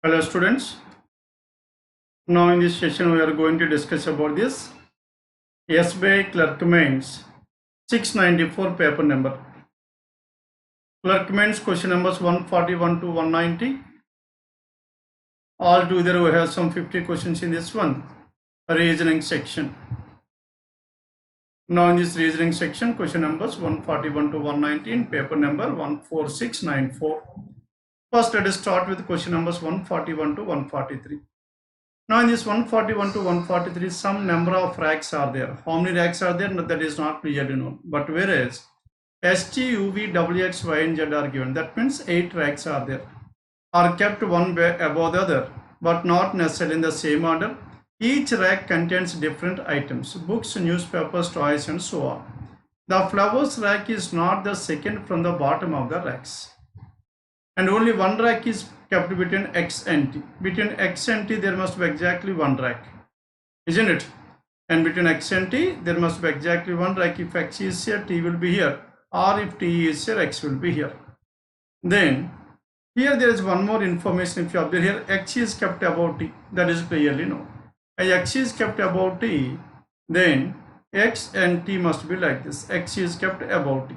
Hello students, now in this session we are going to discuss about this SBI Clerk Mains 694 paper number. Clerk Mains question numbers 141 to 190. All together we have some 50 questions in this one reasoning section. Now in this reasoning section, question numbers 141 to 119, paper number 14694. First let us start with question numbers 141 to 143. Now in this 141 to 143, some number of racks are there. How many racks are there? No, that is not clearly known. But whereas 𝐒𝐒𝐃𝐈𝐀𝐋, and Z are given, that means 8 racks are there. Are kept one above the other, but not necessarily in the same order. Each rack contains different items: books, newspapers, toys, and so on. The flowers rack is not the second from the bottom of the racks, and only one rack is kept between X and T. Between X and T there must be exactly one rack, isn't it? And between X and T there must be exactly one rack. If X is here, T will be here, or if T is here, X will be here. Then here there is one more information. If you observe here, X is kept above T, that is clearly known. As X is kept above T, then X and T must be like this: X is kept above T.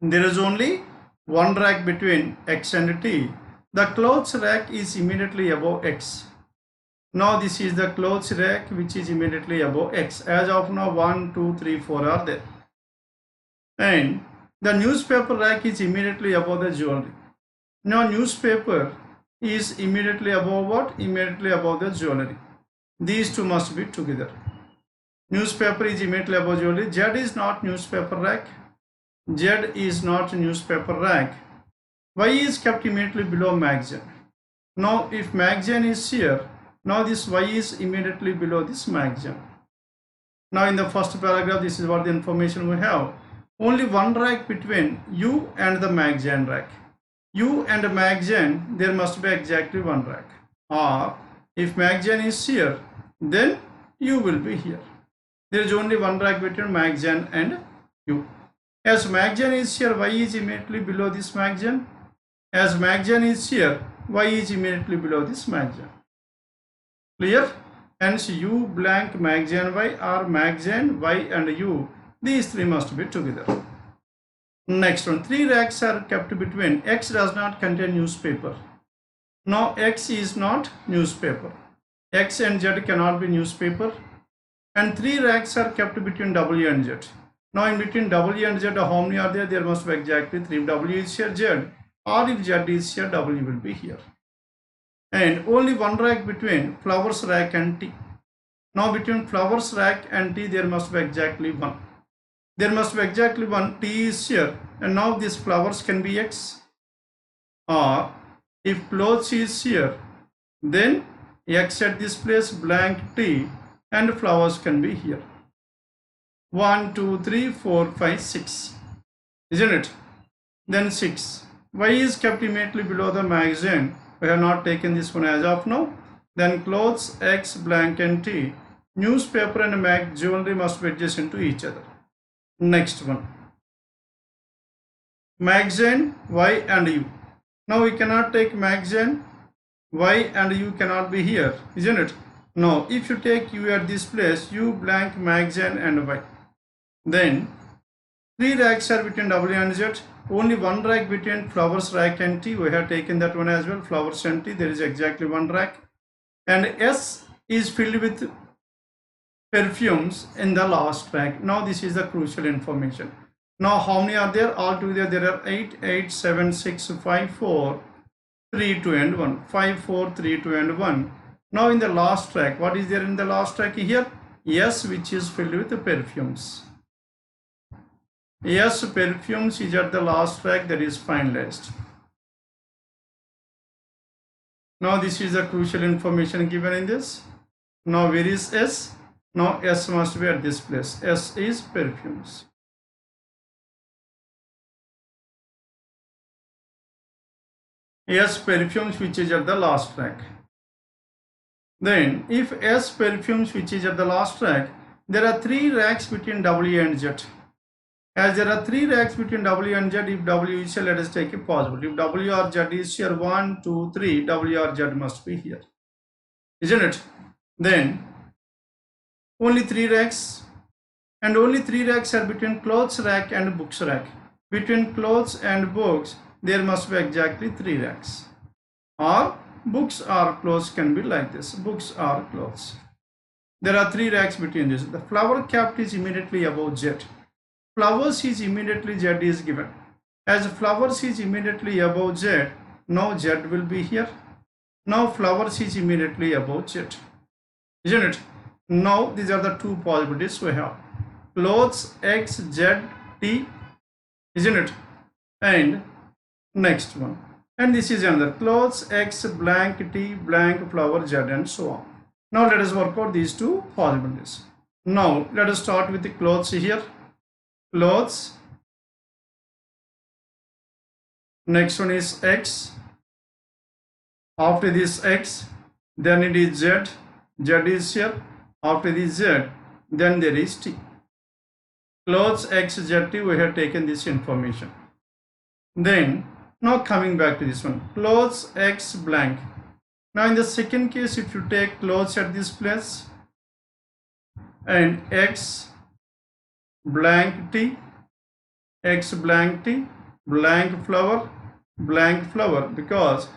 There is only one rack between X and T. The clothes rack is immediately above X. Now this is the clothes rack which is immediately above X. As of now 1, 2, 3, 4 are there. And the newspaper rack is immediately above the jewelry. Now newspaper is immediately above what? Immediately above the jewelry. These two must be together. Newspaper is immediately above jewelry. Z is not newspaper rack. Z is not newspaper rack. Y is kept immediately below magazine. Now if magazine is here, now this Y is immediately below this magazine. Now in the first paragraph, this is what the information we have. Only one rack between U and the magazine rack. U and the magazine, there must be exactly one rack. Or if magazine is here, then U will be here. There is only one rack between magazine and U. As magazine is here, Y is immediately below this magazine. As magazine is here, Y is immediately below this magazine. Clear? Hence U blank magazine Y, or magazine Y and U, these three must be together. Next one, 3 racks are kept between. X does not contain newspaper. Now X is not newspaper. X and Z cannot be newspaper. And 3 racks are kept between W and Z. Now in between W and Z, how many are there? There must be exactly 3. If W is here, Z, or if Z is here, W will be here. And only one rack between flowers rack and T. Now between flowers rack and T there must be exactly one. There must be exactly one. T is here, and now these flowers can be X. Or if clothes is here, then X at this place, blank T, and flowers can be here. 1, 2, 3, 4, 5, 6, isn't it? Then 6. Y is kept immediately below the magazine. We have not taken this one as of now. Then clothes, X, blank and T. Newspaper and jewelry must be adjacent to each other. Next one, magazine, Y and U. Now we cannot take magazine, Y and U cannot be here, isn't it? Now if you take U at this place, U blank magazine and Y, then 3 racks are between W and Z. Only one rack between flowers rack and T. We have taken that one as well. Flowers and T, there is exactly one rack. And S is filled with perfumes in the last rack. Now this is the crucial information. Now how many are there? Altogether there are 8, 8, 7, 6, 5, 4, 3, 2 and 1. 5, 4, 3, 2 and 1. Now in the last rack, what is there in the last rack here? S, which is filled with perfumes. Yes, perfumes is at the last rack, that is finalized. Now this is the crucial information given in this. Now where is S? Now S must be at this place. S is perfumes. S perfumes which is at the last rack. Then if S perfumes which is at the last rack, there are 3 racks between W and Z. As there are 3 racks between W and Z, if W is here, let us take a possible. If W or Z is here, 1, 2, 3, W or Z must be here. Isn't it? Then only 3 racks, and only 3 racks are between clothes rack and books rack. Between clothes and books, there must be exactly 3 racks. Or books or clothes can be like this. Books or clothes. There are 3 racks between this. The flower capped is immediately above Z. Flowers is immediately Z is given. As flowers is immediately above Z, now Z will be here. Now flowers is immediately above Z. Isn't it? Now these are the 2 possibilities we have. Clothes X, Z, T. Isn't it? And next one. And this is another. Clothes X, blank, T, blank, flower, Z, and so on. Now let us work out these 2 possibilities. Now let us start with the clothes here. Clothes. Next one is X. After this X, then it is Z. Z is here. After this Z, then there is T. Clothes X, Z, T, we have taken this information. Then, now coming back to this one. Clothes X blank. Now in the second case, if you take clothes at this place and X blank T, X blank T, blank flower, because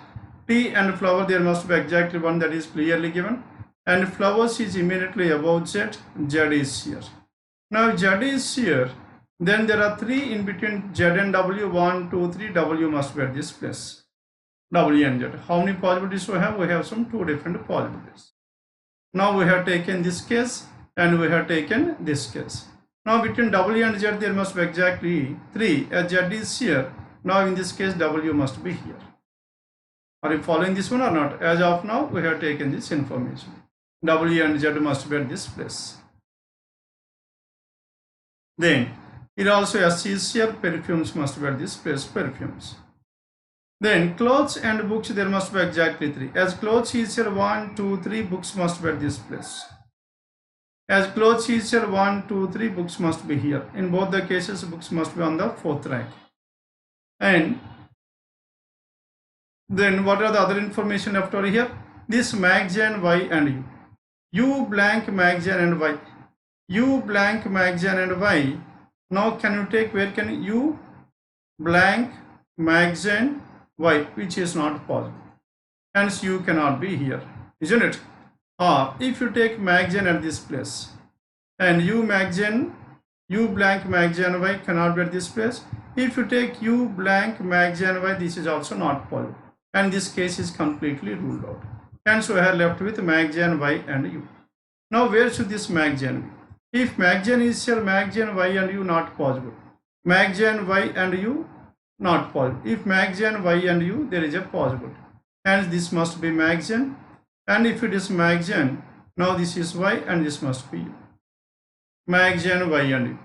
T and flower there must be exactly one that is clearly given, and flowers is immediately above Z, Z is here. Now if Z is here, then there are 3 in between Z and W, 1, 2, 3, W must be at this place. W and Z. How many possibilities we have? We have some 2 different possibilities. Now we have taken this case and we have taken this case. Now between W and Z there must be exactly 3. As Z is here, now in this case W must be here. Are you following this one or not? As of now we have taken this information. W and Z must be at this place. Then it also S is here, perfumes must be at this place, perfumes. Then clothes and books there must be exactly 3. As clothes is here, 1, 2, 3, books must be at this place. As clothes is here, 1, 2, 3, books must be here. In both the cases, books must be on the 4th rack. And then what are the other information left over here? This magazine Y and U. U blank magazine and Y. U blank magazine and Y. Now can you take, where can U blank magazine Y, which is not possible. Hence U cannot be here, isn't it? Or if you take magazine at this place and U blank magazine Y cannot be at this place. If you take U blank magazine Y, this is also not possible. And this case is completely ruled out. Hence we are left with magazine Y and U. Now where should this magazine be? If magazine is here, magazine Y and U not possible. Magazine Y and U not possible. If magazine Y and U, there is a possibility. Hence this must be magazine. And if it is magazine, now this is Y and this must be U. Magazine Y and U.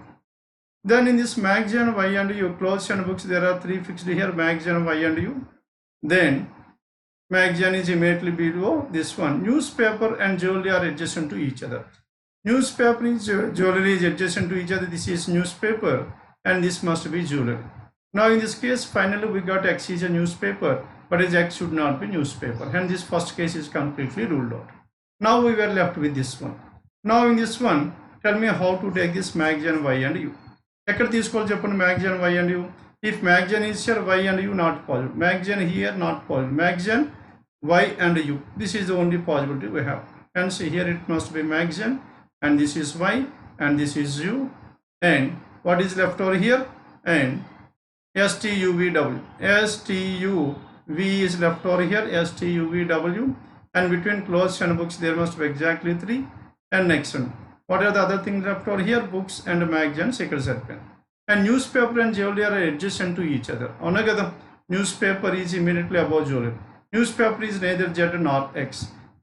Then in this magazine Y and U, clothes and books, there are 3 fixed here, magazine Y and U. Then magazine is immediately below this one. Newspaper and jewelry are adjacent to each other. Newspaper is jewelry is adjacent to each other. This is newspaper and this must be jewelry. Now in this case, finally we got X is a newspaper, but as X should not be newspaper. Hence this first case is completely ruled out. Now we were left with this one. Now in this one, tell me how to take this magazine Y and U. Ekkada తీసుకోవాలి చెప్పండి magazine Y and U. If magazine is here, Y and U not possible. Magazine here not possible. Magazine Y and U. This is the only possibility we have. Hence here it must be magazine and this is Y and this is U. And what is left over here? And STUVW. STUV is left over here. STUVW. And between clothes and books there must be exactly 3. And next one. What are the other things left over here? Books and magazines ఇక్కడ సరిపోయింది. And newspaper and jewelry are adjacent to each other. అవునా కదా? Newspaper is immediately above jewelry. Newspaper is neither Z nor X.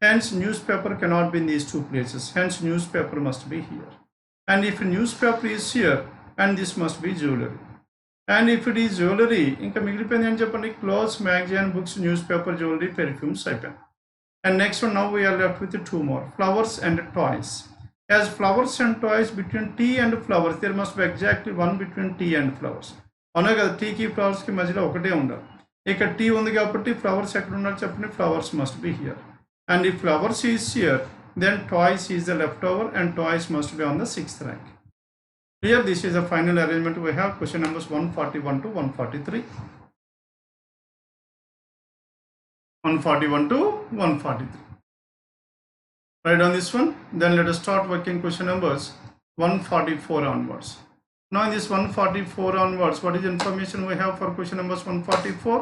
Hence newspaper cannot be in these 2 places. Hence newspaper must be here. And if newspaper is here, and this must be jewelry. And if it is jewelry, ఇంకా మిగిలిపోయింది ఏం చెప్పండి? Clothes, magazine, books, newspaper, jewelry, perfumes అయిపోయింది. And next one, now we are left with 2 more. Flowers and toys. As flowers and toys, between tea and flowers there must be exactly one between tea and flowers. అవునా కదా, టీకి ఫ్లవర్స్కి మధ్యలో ఒకటే ఉండాలి. ఇక్కడ tea ఉంది కాబట్టి ఫ్లవర్స్ ఎక్కడ ఉండాలి చెప్పండి, flowers must be here. And ఈ flowers is here, then toys is the leftover and toys must be on the 6th rank. Here this is the final arrangement. We have question numbers 141 to 143. 141 to 143. Write on this one. Then let us start working question numbers 144 onwards. Now in this 144 onwards, what is the information we have for question numbers 144?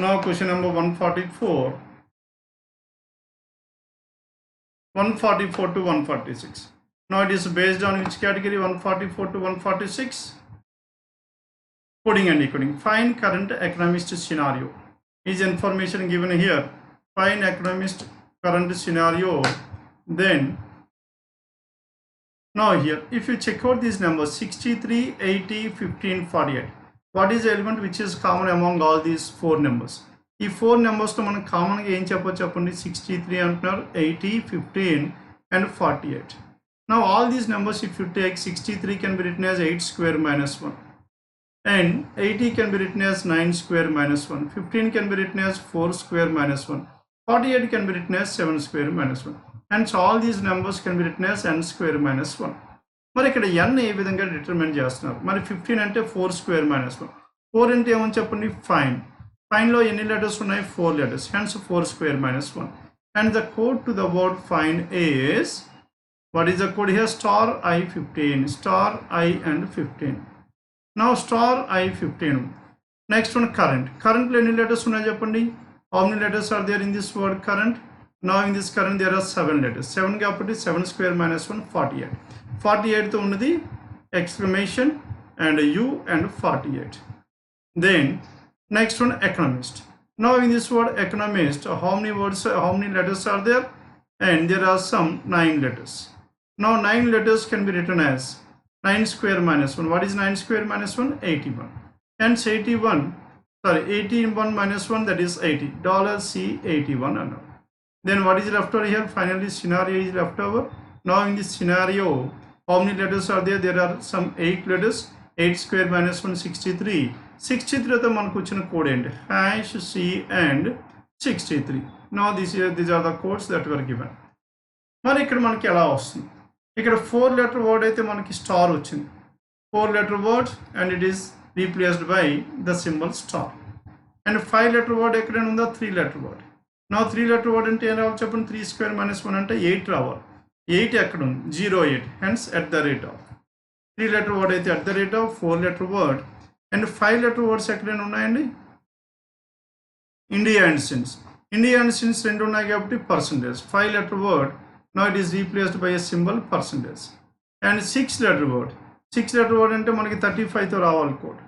Now question number 144. 144 to 146. Now it is based on which category? 144 to 146. Coding and decoding. Find current economist scenario. Is information given here. Find economist current scenario. Then now here, if you check out these numbers 63, 80, 15, 48. What is the element which is common among all these four numbers? ఈ 4 నెంబర్స్లో మనం కామన్గా ఏం చెప్పొచ్చు చెప్పండి, 63 అంటున్నారు, 80, 15 and 48. Now all these numbers, if you take 63 can be written as 8 square minus 1 and 80 can be written as 9 square minus 1, 15 can be written as 4 square minus 1, 48 can be written as 7 square minus 1, and so all these numbers can be written as n square minus 1. మరి ఇక్కడ n ఏ విధంగా determine చేస్తున్నారు, మరి 15 అంటే 4 square minus 1, 4 అంటే ఏమని చెప్పండి, fine. ఫైన్లో ఎన్ని లెటర్స్ ఉన్నాయి, 4 letters, hence 4 square minus 1. And the code to the word find is, what is the code here, star I15, star I and 15. Now star I15. Next one, current. Current లో ఎన్ని letters ఉన్నాయి చెప్పండి, how many letters are there in this word current? Now in this current there are 7 letters, 7 కాబట్టి 7 square minus 1, 48. 48 తో ఉన్నది exclamation and U and 48. Then next one, economist. Now in this word economist, how many words, how many letters are there? And there are some 9 letters. Now 9 letters can be written as 9 square minus 1. What is 9 square minus 1? 81. Hence 81 minus 1, that is 80. $C81. Then what is left over here? Finally scenario is left over. Now in this scenario, how many letters are there? There are some 8 letters. 8 square minus 1, 63. 63 తో మనకు వచ్చిన code ఏంటి, #C and 63. Now these are the codes that were given. మరి ఇక్కడ మనకి ఎలా వస్తుంది, ఇక్కడ 4 letter word అయితే మనకి స్టార్ వచ్చింది, 4 letter word and it is replaced by the symbol star. And 5 letter word ఎక్కడైనా ఉందా, 3 letter word. Now 3 letter word అంటే ఏం రావాలి చెప్పండి, 3 square minus 1 అంటే 8 రావాలి, 8 ఎక్కడ ఉంది, 08, hence @ 3 letter word అయితే @ 4 letter word. And 5 letter words ఎక్కడైనా ఉన్నాయండి, India and since. India and since రెండు ఉన్నాయి కాబట్టి percentage. 5 letter word, now it is replaced by a symbol percentage. And 6 letter word, 6 letter word అంటే మనకి 35 తో రావాలి కోడ్,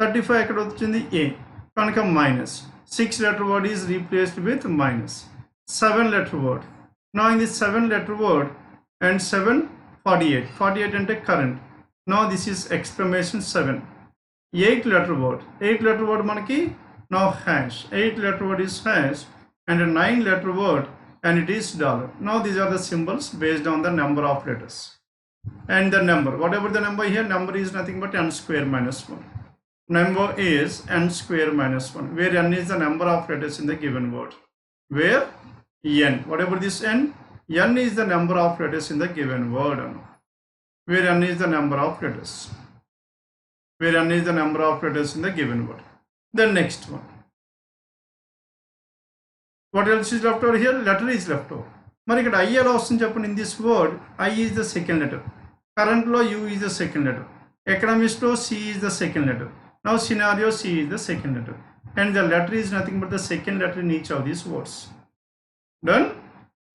35 ఎక్కడ వచ్చింది, A, కనుక minus. 6 letter word is replaced with minus. 7 letter word, now in this 7 letter word and 7, 48, 48 అంటే current. Now this is exclamation 7. 8 letter word, 8 letter word మనకి now hash, 8 letter word is hash and a 9 letter word and it is $. Now these are the symbols based on the number of letters and the number, whatever the number here, number is nothing but n square minus 1. Number is n square minus 1, where n is the number of letters in the given word, where n, whatever this n is the number of letters in the given word, where n is the number of letters, where n is the number of letters in the given word. The next one, what else is left over here, letter is left over. మరి ఇక్కడ I ఎలా వస్తుంది చెప్పండి, in this word I is the second letter, current లో U is the second letter, economist లో C is the second letter, now scenario C is the second letter, and the letter is nothing but the second letter in each of these words. Done.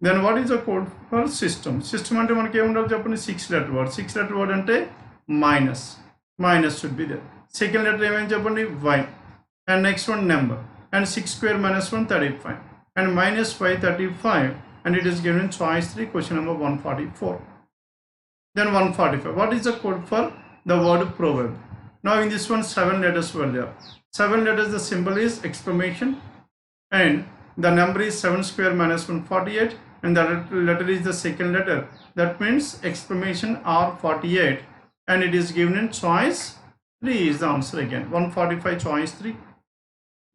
Then what is the code for system? System అంటే మనకి ఏముండాలి చెప్పండి, 6 letter word. 6 letter word అంటే minus should be there. Second letter ఏమని చెప్పండి, Y, and next one number, and 6 square minus 1, 35, and minus 5, 35, and it is given choice 3, question number 144. Then 145, what is the code for the word proverb? Now in this one 7 letters were there. 7 letters, the symbol is exclamation, and the number is 7 square minus 148, and the letter is the second letter. That means exclamation or 48, and it is given in choice 3 is the answer again. 145 choice 3.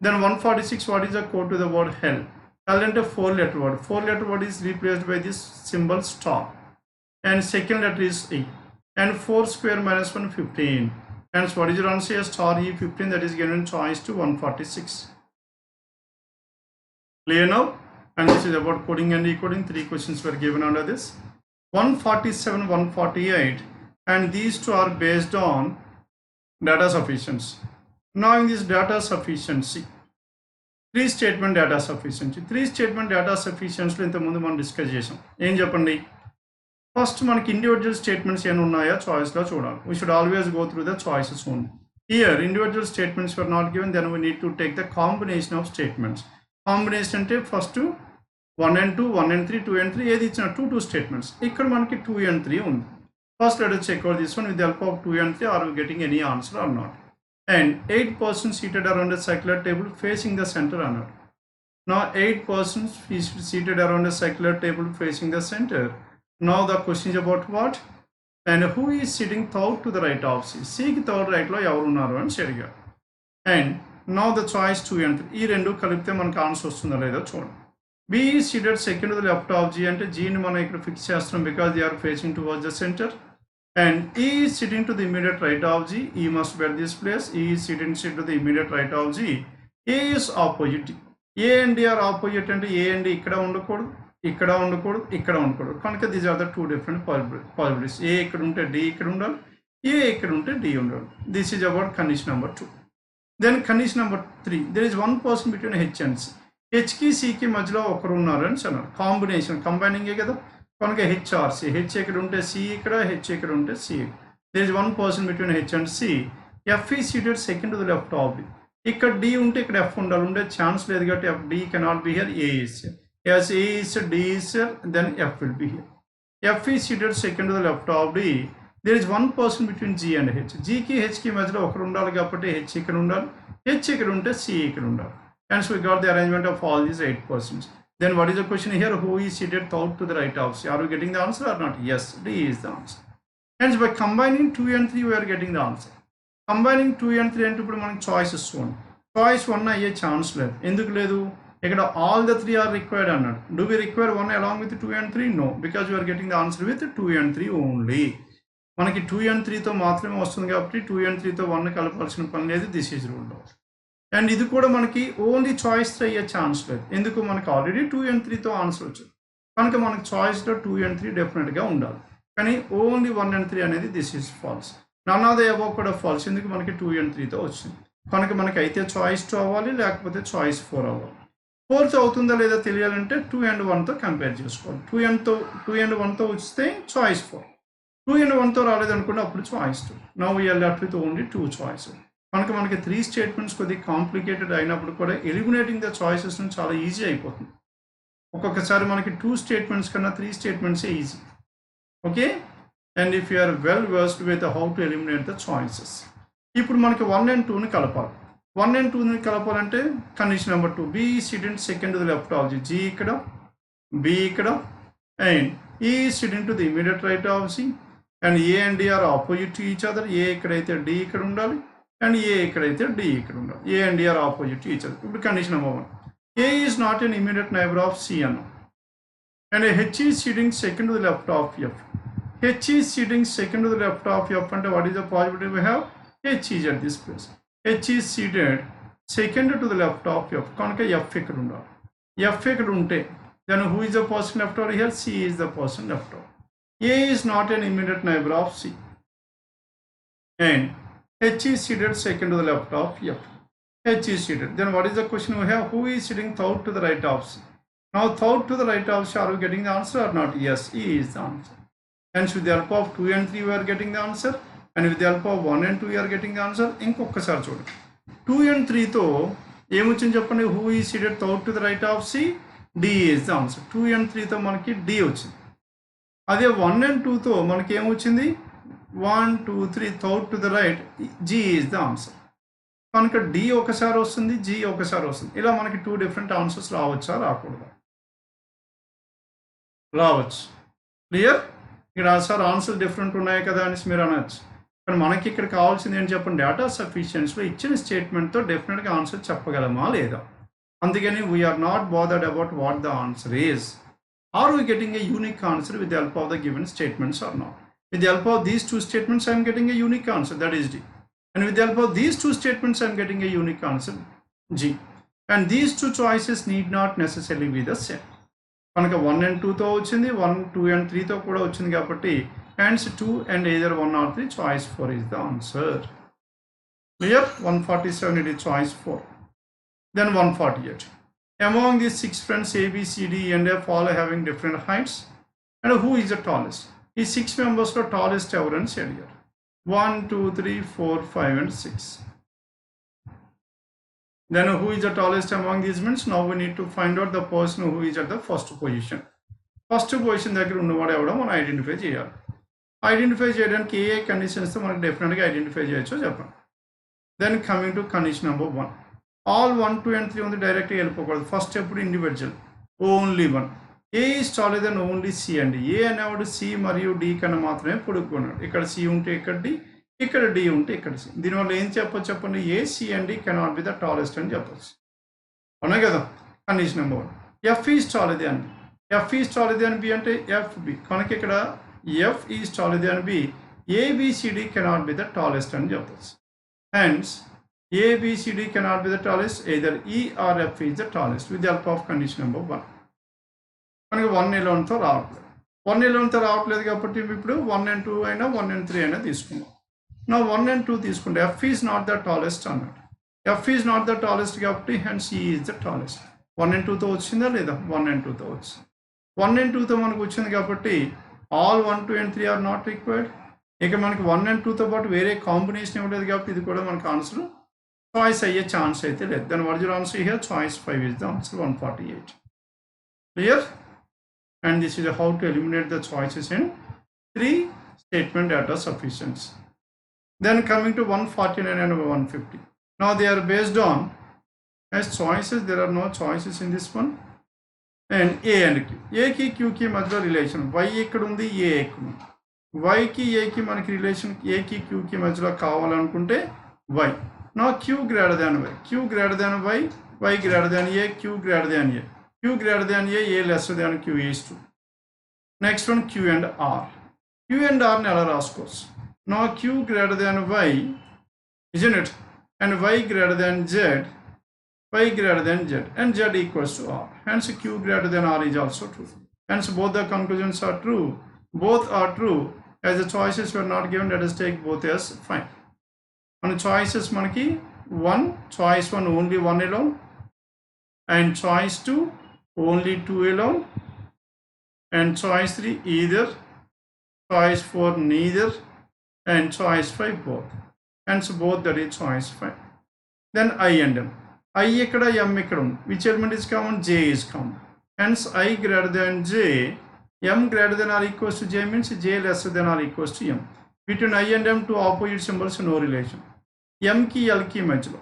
Then 146, what is the code to the word hell? Hell into 4-letter word. 4-letter word is replaced by this symbol star, and second letter is E, and 4 square minus 1 15. Hence what is your answer? Star E 15, that is given in choice to 146. Clear now? And this is about coding and decoding. 3 questions were given under this. 147, 148, and these two are based on data sufficiency. Now in this data sufficiency, 3 statement data sufficiency. 3 statement data sufficiency ఇంత ముందు మనం discuss చేసాం. ఏం చెప్పండి? First మనకి individual statements ఏమైనా ఉన్నాయా చాయిస్లో చూడాలి. We should always go through the choices only. Here individual statements were not given, then we need to take the combination of statements. Combination అంటే ఫస్ట్ 1 and 2, 1 and 3, 2 and 3 ఏది ఇచ్చిన 2 statements. ఇక్కడ మనకి 2 and 3 ఉంది. First let us check out this one with the help of 2 and 3. Are we getting any answer or not? And 8 persons seated around a circular table facing the center or not? Now 8 persons seated around a circular table facing the center. Now the question is about what? And who is sitting third to the right of C? C ki third right lo evaru unnaru ani seriga. And now the choice 2 and 3. ఈ రెండు కలిపితే మనకు answer వస్తుందో లేదో చూడండి. B is seated second to the left of G అంటే G ని మనం ఇక్కడ ఫిక్స్ చేస్తున్నాం because they are facing towards the center. And E is sitting to the immediate right of G. E must be at this place. E is sitting to the immediate right of G. A is opposite. A and D are opposite అంటే A and D ఇక్కడ ఉండకూడదు, ఇక్కడ ఉండకూడదు, ఇక్కడ ఉండకూడదు. కనుక these are the 2 different possibilities. A ఇక్కడ ఉంటే D ఇక్కడ ఉండాలి, A ఇక్కడ ఉంటే D ఉండాలి. This is about condition number 2. Then condition number 3. There is one person between H and C. H కి C కి మధ్యలో ఒకరు ఉన్నారు అని అన్నారు. కాంబినేషన్ కంబైనింగే కదా. కనుక HRC, H ఇక్కడ ఉంటే C ఇక్కడ, H ఇక్కడ ఉంటే C. There is one person between H and C. F is seated second to the left of B. ఇక్కడ D ఉంటే ఇక్కడ F ఉండాలి, ఉండే ఛాన్స్ లేదు కాబట్టి F D cannot be here. A is here. As A is here, D is here, then F will be here. F is seated second to the left of D. There is one person between G and H. G కి H కి మధ్యలో ఒకరు ఉండాలి కాబట్టి H ఇక్కడ ఉండాలి, H ఇక్కడ ఉంటే C ఇక్కడ ఉండాలి. And so we got the arrangement of all these 8 persons. Then what is the question here? Who is seated third to the right of C? Are we getting the answer or not? Yes, D is the answer. Hence by combining 2 and 3 we are getting the answer. Combining 2 and 3 అంటే ఇప్పుడు మనకి choices 1. Choice 1 అయ్యే chance లేదు. ఎందుకు లేదు? ఇక్కడ all the 3 are required అన్నాడు. Do we require 1 along with 2 and 3? No, because we are getting the answer with 2 and 3 only. మనకి 2 and 3తో మాత్రమే వస్తుంది కాబట్టి 2 and 3తో 1 కలపాల్సిన పని లేదు. This is rule. అండ్ ఇది కూడా మనకి ఓన్లీ చాయిస్ 3 అయ్యే ఛాన్స్ లేదు. ఎందుకు? మనకి ఆల్రెడీ 2 and 3తో ఆన్సర్ వచ్చింది కనుక మనకి చాయిస్లో 2 and 3 డెఫినెట్గా ఉండాలి. కానీ ఓన్లీ 1 and 3 అనేది this is false. None of the above కూడా ఫాల్స్. ఎందుకు? మనకి 2 and 3తో వచ్చింది కనుక మనకి అయితే చాయిస్ 2 అవ్వాలి, లేకపోతే చాయిస్ 4 అవ్వాలి. 4తో అవుతుందా లేదా తెలియాలంటే 2 and 1తో కంపేర్ చేసుకోవాలి. 2 and 1తో వస్తే చాయిస్ 4, 2 and 1తో రాలేదనుకుంటే అప్పుడు choice 2. Now we are left with only 2 choice. కనుక మనకి 3 స్టేట్మెంట్స్ కొద్దిగా కాంప్లికేటెడ్ అయినప్పుడు కూడా ఎలిమినేటింగ్ ద చాయిసెస్ చాలా ఈజీ అయిపోతుంది. ఒక్కొక్కసారి మనకి 2 స్టేట్మెంట్స్ కన్నా 3 స్టేట్మెంట్సే easy. Okay, and if you are well versed with how to eliminate the choices. ఇప్పుడు మనకి 1 and 2ని కలపాలి. 1 and 2ని కలపాలంటే condition number 2. B sitting second to the left of G ఇక్కడ, B ఇక్కడ, and E sitting to the immediate right of C, and A and D are opposite to each other. A ఇక్కడైతే D ఇక్కడ ఉండాలి, and A ఇక్కడైతే D ఇక్కడ ఉండాలి. A and D are opposite to each other. ఇప్పుడు condition number 1. A is not an immediate neighbor of C అన్నాం. And H is sitting second to the left of F. H is sitting second to the left of F అంటే what is the possibility we have? H is at this place. H is seated second to the left of F కనుక F ఇక్కడ ఉండాలి. F ఇక్కడ ఉంటే then who is the person left over here? C is the person left over. A is not an immediate neighbor of C. And H is seated second to the left of F. H is seated. Then what is the question we have? Who is sitting third to the right of C? Now third to the right of C, are we getting the answer or not? Yes, E is the answer. Hence with the help of 2 and 3 we are getting the answer. And with the help of 1 and 2 we are getting the answer. ఇంకొకసారి చూడండి. 2 and 3తో ఏమొచ్చింది చెప్పండి? Who is seated third to the right of C? D is the answer. 2 and 3తో మనకి D వచ్చింది. అదే 1 and 2తో మనకి ఏమొచ్చింది? 1 2 3 third to the right, G is the answer. కనుక D ఒకసారి వస్తుంది, G ఒకసారి వస్తుంది. ఇలా మనకి 2 డిఫరెంట్ ఆన్సర్స్ రావచ్చా రాకూడదా? రావచ్చు. క్లియర్? ఇక్కడ సార్ ఆన్సర్ డిఫరెంట్ ఉన్నాయి కదా అనేసి మీరు అనొచ్చు. కానీ మనకి ఇక్కడ కావాల్సింది ఏంటి చెప్పండి, డేటా సఫిషియన్సీలో ఇచ్చిన స్టేట్మెంట్తో డెఫినెట్గా ఆన్సర్ చెప్పగలమా లేదా. అందుకని we're not bothered about what the answer is. Are we getting a unique answer with the help of the given statements or not. With the help of these two statements, I am getting a unique answer, that is D. And with the help of these two statements, I am getting a unique answer, G. And these two choices need not necessarily be the same. Kanaka 1 and 2 తో వచ్చింది, 1 2 and 3 తో కూడా వచ్చింది కాబట్టి hence 2 and either 1 or 3, choice 4 is the answer. Clear? 147 it is choice 4. Then 148. Among these 6 friends A, B, C, D, and F all having different heights, and who is the tallest? ఈ 6 మెంబర్స్లో tallest ఎవరని అడిగారు. 1 2 3 4 5 and 6. Then who is the tallest among these means? Now we need to find out the person who is at the first position. First position దగ్గర ఉన్నవాడు ఎవడో మనం identify చేయాలి. Identify చేయడానికి ఏ కండిషన్స్తో మనకు డెఫినెట్గా ఐడెంటిఫై చేయొచ్చో చెప్పండి. Then coming to condition number 1. All 1 2 and 3 ఉంది, డైరెక్ట్గా వెళ్ళిపోకూడదు. ఫస్ట్ ఎప్పుడు individual, only 1. A is taller than only C అండి. ఏ అనేవాడు సి మరియు డి కన్నా మాత్రమే పొడుక్కున్నాడు. ఇక్కడ సి ఉంటే ఇక్కడ డి, ఇక్కడ డి ఉంటే ఇక్కడ సి. దీనివల్ల ఏం చెప్పొచ్చు చెప్పండి, A C and D cannot be the tallest అని చెప్పచ్చు. అవునా కదా. Condition number 1. F is taller than B. F is taller than B అంటే ఎఫ్ బి. కనుక ఇక్కడ F is taller than B, ABCD cannot be the tallest అని చెప్పచ్చు. Hence ABCD cannot be the tallest, either E or F is the tallest with the help of condition number 1. మనకి 1 11తో రావట్లేదు. 1 11తో రావట్లేదు కాబట్టి ఇప్పుడు 1 and 2 అయినా 1 and 3 అయినా తీసుకుందాం. నా 1 and 2 తీసుకుంటే F is not the tallest అన్నాడు. F is not the tallest కాబట్టి hence E is the tallest. 1 and 2తో వచ్చిందా లేదా? 1 and 2తో వచ్చింది. 1 and 2తో మనకు వచ్చింది కాబట్టి all 1 2 and 3 are not required. ఇక మనకి 1 and 2తో పాటు వేరే కాంబినేషన్ ఇవ్వలేదు కాబట్టి ఇది కూడా మనకు ఆన్సర్ చాయిస్ అయ్యే ఛాన్స్ అయితే లేదు. దాని original answer here choice 5 is the answer, 148. Clear? And this is how to eliminate the choices in 3 statement data sufficiency. Then coming to 149 and 150. Now they are based on as choices. There are no choices in this one. And A and Q. A ki Q ki madhya relation. Y ekkada undi, A ekkada undi. Y ki A ki manaki relation A ki Q ki madhya kavalanunte Y. Now Q greater than Y. Q greater than Y. Y greater than A. Q greater than A. Q greater than A lesser than Q is 2. Next one Q and R. Q and R ni ala raskochu. Now Q greater than Y, isn't it? And Y greater than Z, Y greater than Z, and Z equals to R. Hence Q greater than R is also true. Hence both the conclusions are true. Both are true. As the choices were not given, let us take both as fine. And choices manaki 1, choice 1 only 1 alone, and choice 2 only 2 alone, and choice 3 either, choice 4 neither, and choice 5 both. Hence both, that is choice 5. Then I and M. I ekkada, M ekkada. Which element is common? J is common. Hence I greater than J, M greater than or equals to J means J lesser than or equals to M. Between I and M, two opposite symbols, no relation. M ki L ki మధ్యలో.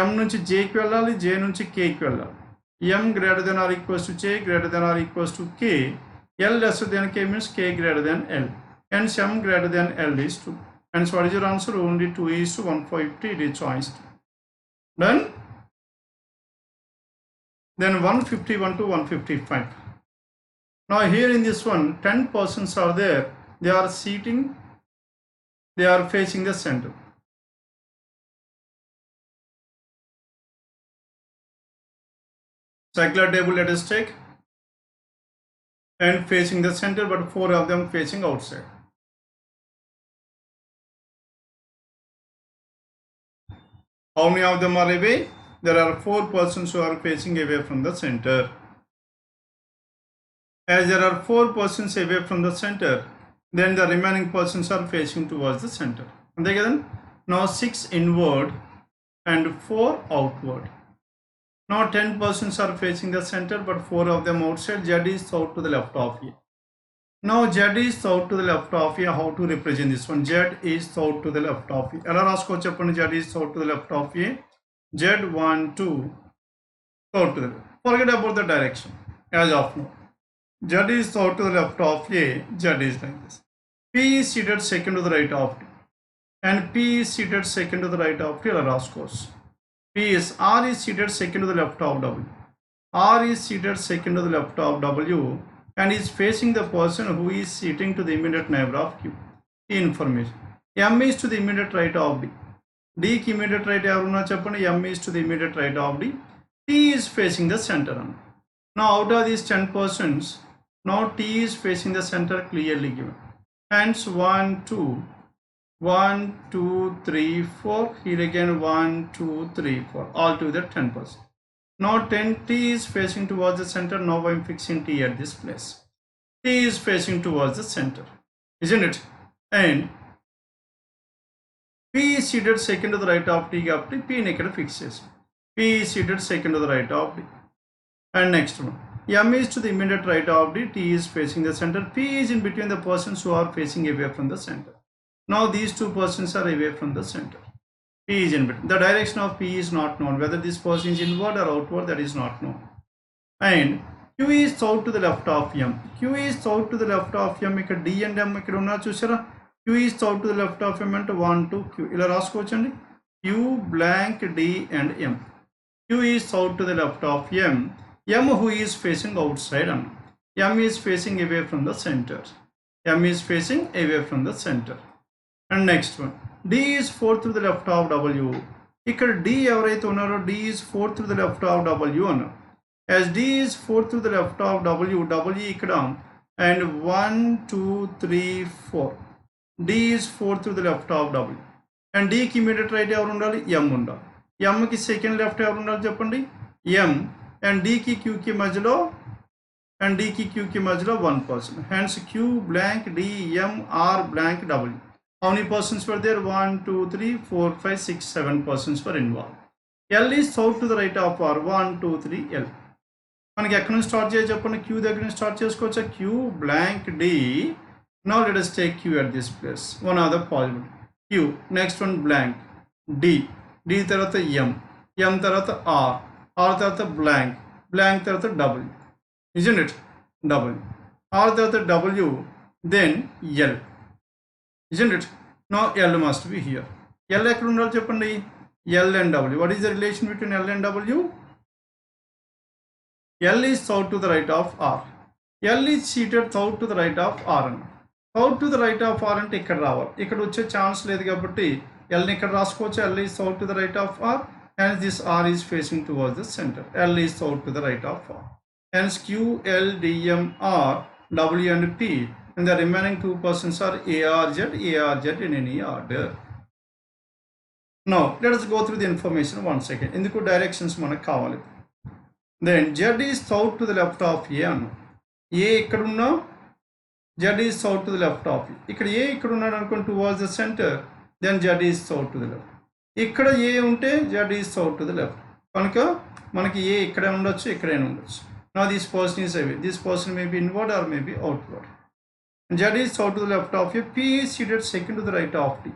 M నుంచి J కి వెళ్ళాలి, J నుంచి K కి వెళ్ళాలి. M greater than or equals to J, greater than or equals to K. L lesser than K means K greater than L. Hence M greater than L is 2. Hence what is your answer? Only 2 is to 150. It is choice 2. Done? Then 151 to 155. Now here in this one, 10 persons are there. They are seating. They are facing the center. Circular table let us take, and facing the center, but 4 of them facing outside. How many of them are away? There are 4 persons who are facing away from the center. As there are 4 persons away from the center, then the remaining persons are facing towards the center. And again, now 6 inward and 4 outward. Now 10 persons are facing the center, but 4 of them outside. Z is out to the left of here. Now Z is south to the left of A. How to represent this one? Z is south to the left of A. ఎలా రాసుకోవచ్చు చెప్పండి? Z is south to the left of A. Z1 2 south to the left. Forget about the direction as of now. Z is south to the left of A. Z is like this. P is seated second to the right of D. And P is seated second to the right of D. ఎలా రాసుకోవచ్చు? P is R is seated second to the left of W. R is seated second to the left of W and is facing the person who is sitting to the immediate neighbor of Q. Information. M is to the immediate right of D. D ki immediate right evarunna cheppandi. M is to the immediate right of D. T is facing the center. Now out of these 10 persons, now T is facing the center clearly given. Hence 1 2 1 2 3 4. Here again 1 2 3 4. Altogether 10 persons. Now 10 T is facing towards the center. Now I am fixing T at this place. T is facing towards the center, isn't it? And P is seated second to the right of T. P ఇక్కడ fix చేసి. P is seated second to the right of D. And next one. M is to the immediate right of D. T is facing the center. P is in between the persons who are facing away from the center. Now these two persons are away from the center. P is in between. The direction of P is not known. Whether this person is inward or outward, that is not known. And Q is south to the left of M. Q is south to the left of M. ఇక్కడ D and M ఇక్కడ ఉన్నా చూసారా? Q is south to the left of M అంటే 1 2 Q. ఇలా రాసుకోవచ్చండి. Q blank D and M. Q is south to the left of M. M who is facing outside అన్న. M is facing away from the center. M is facing away from the center. And next one. D is fourth to the left of W. ఇక్కడ D ఎవరైతే ఉన్నారో D is fourth to the left of W అన్నారు. As D is fourth to the left of W, W ఇక్కడ and 1 2 3 4. D is fourth to the left of W. And D కి immediate right ఎవరు ఉండాలి? M ఉండాలి. M కి second left ఎవరు ఉండాలి చెప్పండి? M. And D కి Q కి మధ్యలో and D కి Q కి మధ్యలో 1 person. Hence Q blank D M R blank W. How many persons were there? 1 2 3 4 5 6 7 persons were involved. L is south to the right of R. 1 2 3 L. మనకి ఎక్కడి నుంచి start చేయాలి చెప్పండి? Q దగ్గర నుంచి స్టార్ట్ చేసుకోవచ్చా? Q blank D. Now let us take Q at this place. One other possible. Q. Next one blank D. D తర్వాత M. M తర్వాత R. R తర్వాత blank. Blank తర్వాత W. Isn't it? W. R తర్వాత W. Then L. Isn't it? Now L must be here. L ఎక్కడ ఉండాలి చెప్పండి? L and W. What is the relation between L and W? L is south to the right of R. L is seated south to the right of R. South to the right of R అంటే ఇక్కడ రావాలి. ఇక్కడ వచ్చే chance లేదు కాబట్టి L ని ఇక్కడ రాసుకోవచ్చు. L is south to the right of R. Hence this R is facing towards the center. L is south to the right of R. Hence Q, L, D, M, R, W and P. And the remaining two persons are ARZ in any order. Now let us go through the information once again. Induku directions manaku kavali. Then Z is south to the left of A anna. A ikkada unna Z is south to the left of A. Ikkada A ikkada unnadu anukondi towards the center. Then Z is south to the left. Ikkada A unte Z is south to the left. Kanuka manaki A ikkade undochu ikkade undochu. Now this person is away. This person may be inward or may be outward. Z is south to the left of A. P is seated second to the right of D.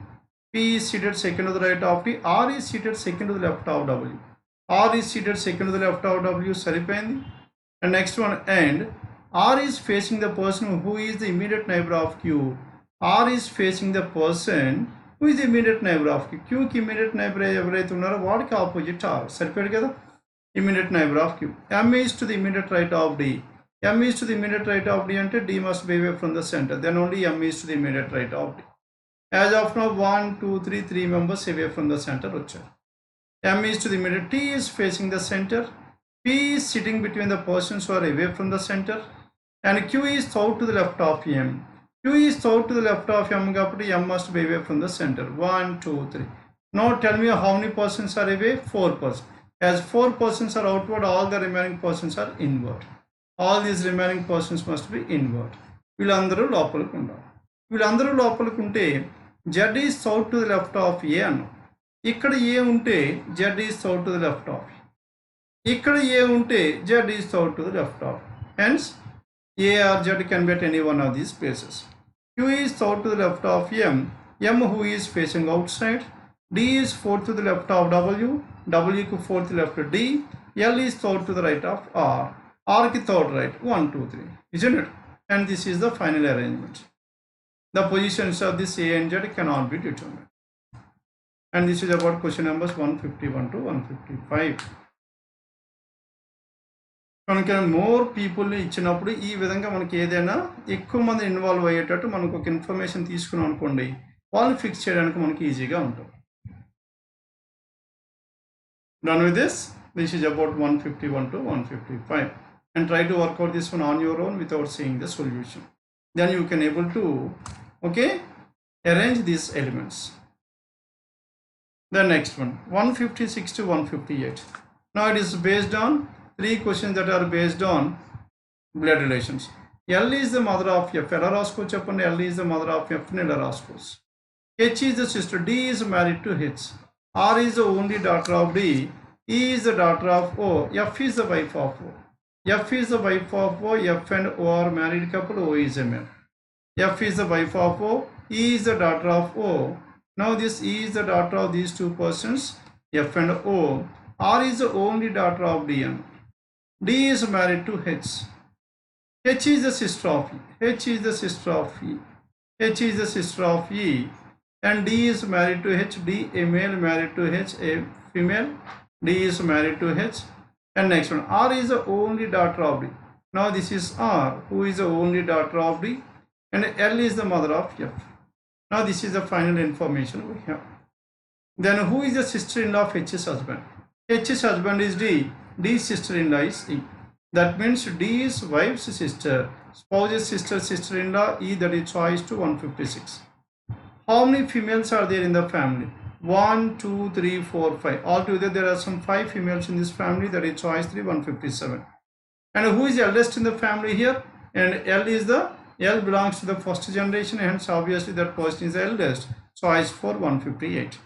P is seated second to the right of D. R is seated second to the left of W. R is seated second to the left of W. సరిపోయింది. And next one, and R is facing the person who is the immediate neighbor of Q. R is facing the person who is the immediate neighbor of Q. Q కి immediate neighbor ఎవరైతే ఉన్నారో వాడికి opposite R. సరిపోయాడు కదా? Immediate neighbor of Q. M is to the immediate right of D. M is to the immediate right of D ante D must be away from the center. Then only M is to the immediate right of D. As of now 1 2 3 3 members away from the center వచ్చారు. M is to the immediate. T is facing the center. P is sitting between the persons who are away from the center. And Q is south to the left of M. Q is south to the left of M కాబట్టి M must be away from the center. 1 2 3. Now tell me how many persons are away? 4 persons. As 4 persons are outward, all the remaining persons are inward. All these remaining persons must be inward. వీళ్ళందరూ లోపలికి ఉండాలి. వీళ్ళందరూ లోపలికి ఉంటే Z is south to the left of A అన్నాం. ఇక్కడ A ఉంటే Z is south to the left of. ఇక్కడ A ఉంటే Z is south to the left of. Hence A or Z can be at any one of these places. Q is third to the left of M, who is facing outside. D is fourth to the left of W, W ku fourth to the left of D. L is third to the right of R ki third right, 1, 2, 3, isn't it? And this is the final arrangement. The positions of this A and Z cannot be determined. And this is about question numbers 151 to 155. కనుక more పీపుల్ని ఇచ్చినప్పుడు ఈ విధంగా మనకి ఏదైనా ఎక్కువ మంది involve అయ్యేటట్టు మనకు ఒక ఇన్ఫర్మేషన్ తీసుకున్నాం అనుకోండి, వాళ్ళు ఫిక్స్ చేయడానికి మనకి ఈజీగా ఉంటుంది. Done with this. This is about 151 to 155, and try to work out this one on your own without seeing the solution. Then you can able to arrange these elements. The next one, 156 to 158. Now it is based on 3 questions that are based on blood relations. L is the mother of F. Ella rasko cheppandi. L is the mother of F. Ella raskos. H is the sister. D is married to H. R is the only daughter of D. E is the daughter of O. F is the wife of O. F is the wife of O. F and O are married couple. O is a male. F is the wife of O. E is the daughter of O. Now this E is the daughter of these two persons, F and O. R is the only daughter of D and D is married to H. H is the sister of E. H is the sister of E. H is the sister of E. And D is married to H. D, a male, married to H, a female. D is married to H. And next one, R is the only daughter of D. Now this is R, who is the only daughter of D. And L is the mother of F. Now this is the final information we have. Then who is the sister-in-law of H's husband? H's husband is D. D's sister-in-law is E. That means D is wife's sister, spouse's sister, sister-in-law, E, that is choice to 156. How many females are there in the family? 1, 2, 3, 4, 5. Altogether there are some 5 females in this family, that is choice 3, 157. And who is the eldest in the family here? And L belongs to the first generation, hence obviously that person is the eldest. Choice for 158.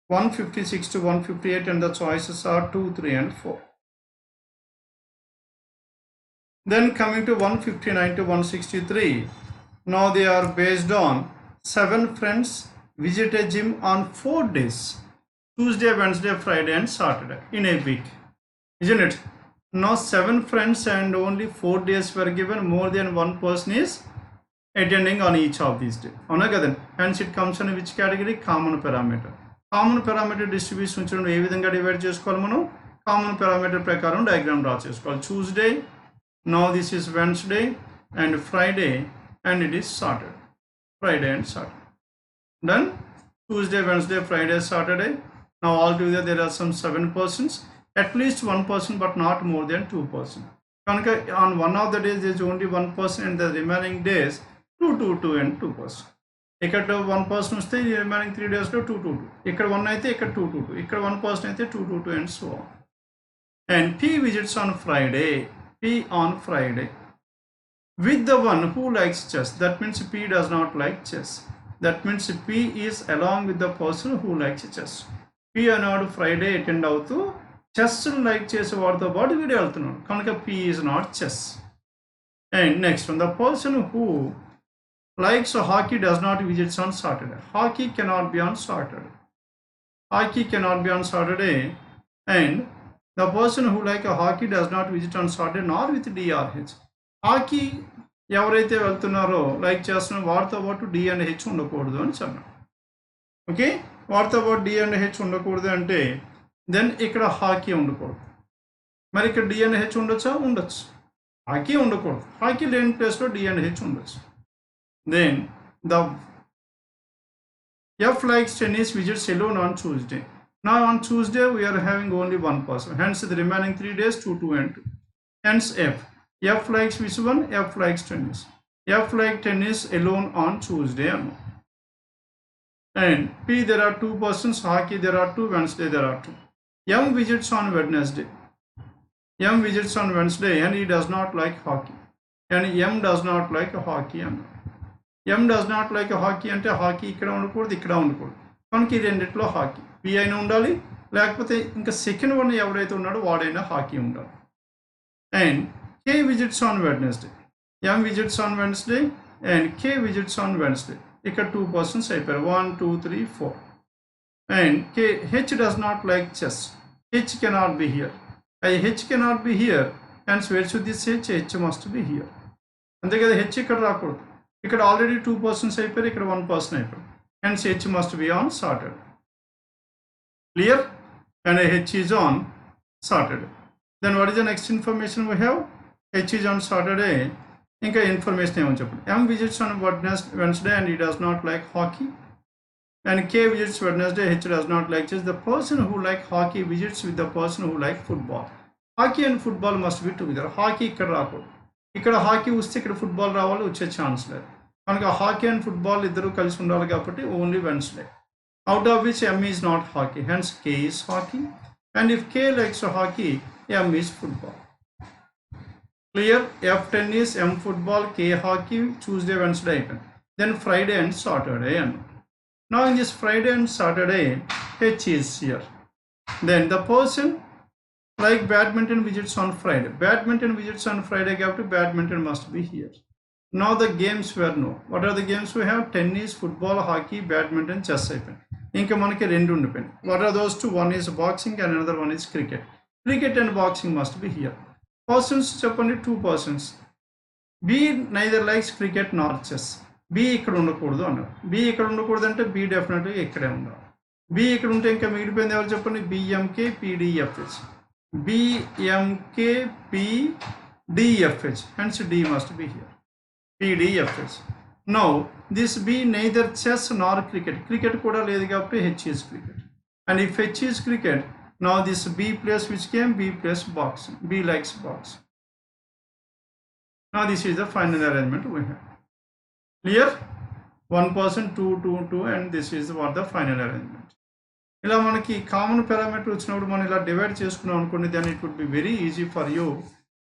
156 to 158, and the choices are 2, 3, and 4. Then coming to 159 to 163. Now they are based on 7 friends visit a gym on 4 days, Tuesday, Wednesday, Friday, and Saturday in a week, isn't it? Now 7 friends and only 4 days were given. More than one person is attending on each of these days. Hence it comes in which category? Common parameter. Common parameter distribution ఏ విధంగా divide చేసుకోవాలి మనం? Common parameter ప్రకారం diagram draw చేసుకోవాలి. Tuesday, now this is Wednesday and Friday, and it is Saturday. Friday and Saturday. Done. Tuesday, Wednesday, Friday, Saturday. Now altogether there are some 7 persons. At least 1 person, but not more than 2 persons. On one of the days there is only 1 person, and the remaining days 2, 2, 2, and 2 persons. ఇక్కడ 1 person వస్తే remaining 3 days లో 2, 2, 2. ఇక్కడ 1 అయితే ఇక్కడ 2, 2, 2. ఇక్కడ 1 person అయితే 2, 2, 2, and so on. And P visits on Friday. P on Friday with the one who likes chess. That means P does not like chess. That means P is along with the person who likes chess. P అన్నాడు Friday attend అవుతూ chess like చేసేవాడితో పాటు వీడు వెళ్తున్నాడు కనుక P is not chess. And next one, the person who likes hockey does not visit on Saturday. Hockey cannot be on Saturday. Hockey cannot be on Saturday. And the person who likes hockey does not visit on Saturday, nor with D or H. Hockey ఎవరైతే వెళ్తున్నారో like చేస్తున్నారో వారితో పాటు D and H ఉండకూడదు అని చెప్పాను. Okay, వారితో పాటు D and H ఉండకూడదు అంటే దెన్ ఇక్కడ హాకీ ఉండకూడదు. మరి ఇక్కడ D and H ఉండొచ్చా? ఉండొచ్చు. హాకీ ఉండకూడదు. హాకీ లేని ప్లేస్లో D and H ఉండొచ్చు. Then the F likes tennis visits alone on Tuesday. Now on Tuesday we are having only 1 person. Hence the remaining 3 days 2, 2, and 2. Hence F. F likes which one? F likes tennis. F likes tennis alone on Tuesday. And P there are 2 persons. Hockey there are 2. Wednesday there are 2. M visits on Wednesday. M visits on Wednesday and he does not like hockey. And M does not like hockey. M does not like hockey అంటే hockey ఇక్కడ ఉండకూడదు, ఇక్కడ ఉండకూడదు. కనుక ఈ రెండిట్లో hockey P అయినా ఉండాలి, లేకపోతే ఇంకా సెకండ్ వన్ ఎవరైతే ఉన్నాడో వాడైనా హాకీ ఉండాలి. And K visits on Wednesday. M visits on Wednesday and K visits on Wednesday. ఇక్కడ 2 persons అయిపోయారు. 1 2 3 4. And H does not like chess. H cannot be here. H cannot be here. Hence where should this H? H must be here. అంతే కదా, H ఇక్కడ రాకూడదు. ఇక్కడ already 2 persons అయిపోయారు, ఇక్కడ 1 person అయిపోయారు. Hence H must be on Saturday. Clear? And H is on Saturday. Then what is the next information we have? H is on Saturday. ఇంకా information ఏమని చెప్పండి. M visits on Wednesday and he does not like hockey. And K visits Wednesday, H does not like chess. The person who like hockey visits with the person who like football. Hockey and football must be together. Hockey ఇక్కడ రాకూడదు. ఇక్కడ hockey వస్తే ఇక్కడ football రావాలి, వచ్చే chance లేదు. కనుక hockey and football ఇద్దరు కలిసి ఉండాలి కాబట్టి only Wednesday. Out of which M is not hockey. Hence K is hockey. And if K likes hockey, M is football. Clear? F tennis, M football, K hockey, Tuesday, Wednesday అయిపోయింది. Then Friday and Saturday. Now in this Friday and Saturday, H is here. Then the person like badminton visits on Friday. Badminton visits on Friday, badminton must be here. Now the games were no. What are the games we have? Tennis, football, hockey, badminton, chess అయిపోయింది. ఇంకా మనకి రెండు ఉండిపోయింది. What are those two? One is boxing and another one is cricket. Cricket and boxing must be here. Persons చెప్పండి, 2 persons. B neither likes cricket nor chess. B ఇక్కడ ఉండకూడదు అన్నారు. B ఇక్కడ ఉండకూడదు అంటే B డెఫినెట్గా ఇక్కడే ఉండాలి. B ఇక్కడ ఉంటే ఇంకా మిగిలిపోయింది ఎవరు చెప్పండి? BMK PDFH. BMK PDFH. Hence D must be here. PDFH. Now this B neither chess nor cricket. Cricket కూడా లేదు కాబట్టి H is cricket. And if H is cricket, now this B place which came, B place boxing. B likes boxing. Now this is the final arrangement we have. Clear? 1 person, 2 2 2, and this is what the final arrangement. ఇలా మనకి common parameter వచ్చినప్పుడు మనం ఇలా divide చేసుకున్నాం అనుకోండి, then it would be very easy for you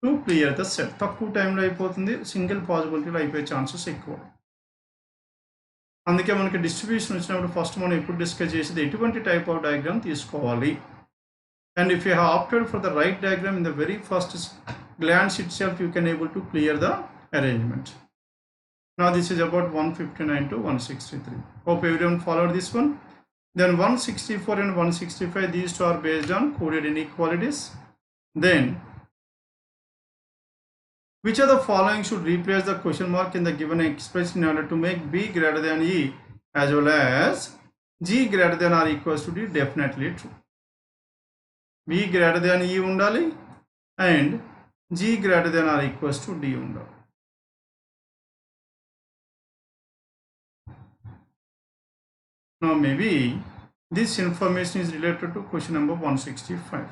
to clear the set. తక్కువ టైంలో అయిపోతుంది, సింగిల్ పాసిబిలిటీలో అయిపోయే ఛాన్సెస్ ఎక్కువ. అందుకే మనకి డిస్ట్రిబ్యూషన్ వచ్చినప్పుడు ఫస్ట్ మనం ఎప్పుడు డిస్కస్ చేసేది ఎటువంటి టైప్ ఆఫ్ డయాగ్రామ్ తీసుకోవాలి. And if you have opted for the right diagram in the very first glance itself, you can able to clear the arrangement. Now this is about 159 to 163. Hope everyone followed this one. Then 164 and 165, these two are based on coded inequalities. Then which of the following should replace the question mark in the given expression in order to make B greater than E as well as G greater than or equals to D? Definitely true. B greater than E undali and G greater than or equals to D undali. Now maybe this information is related to question number 165.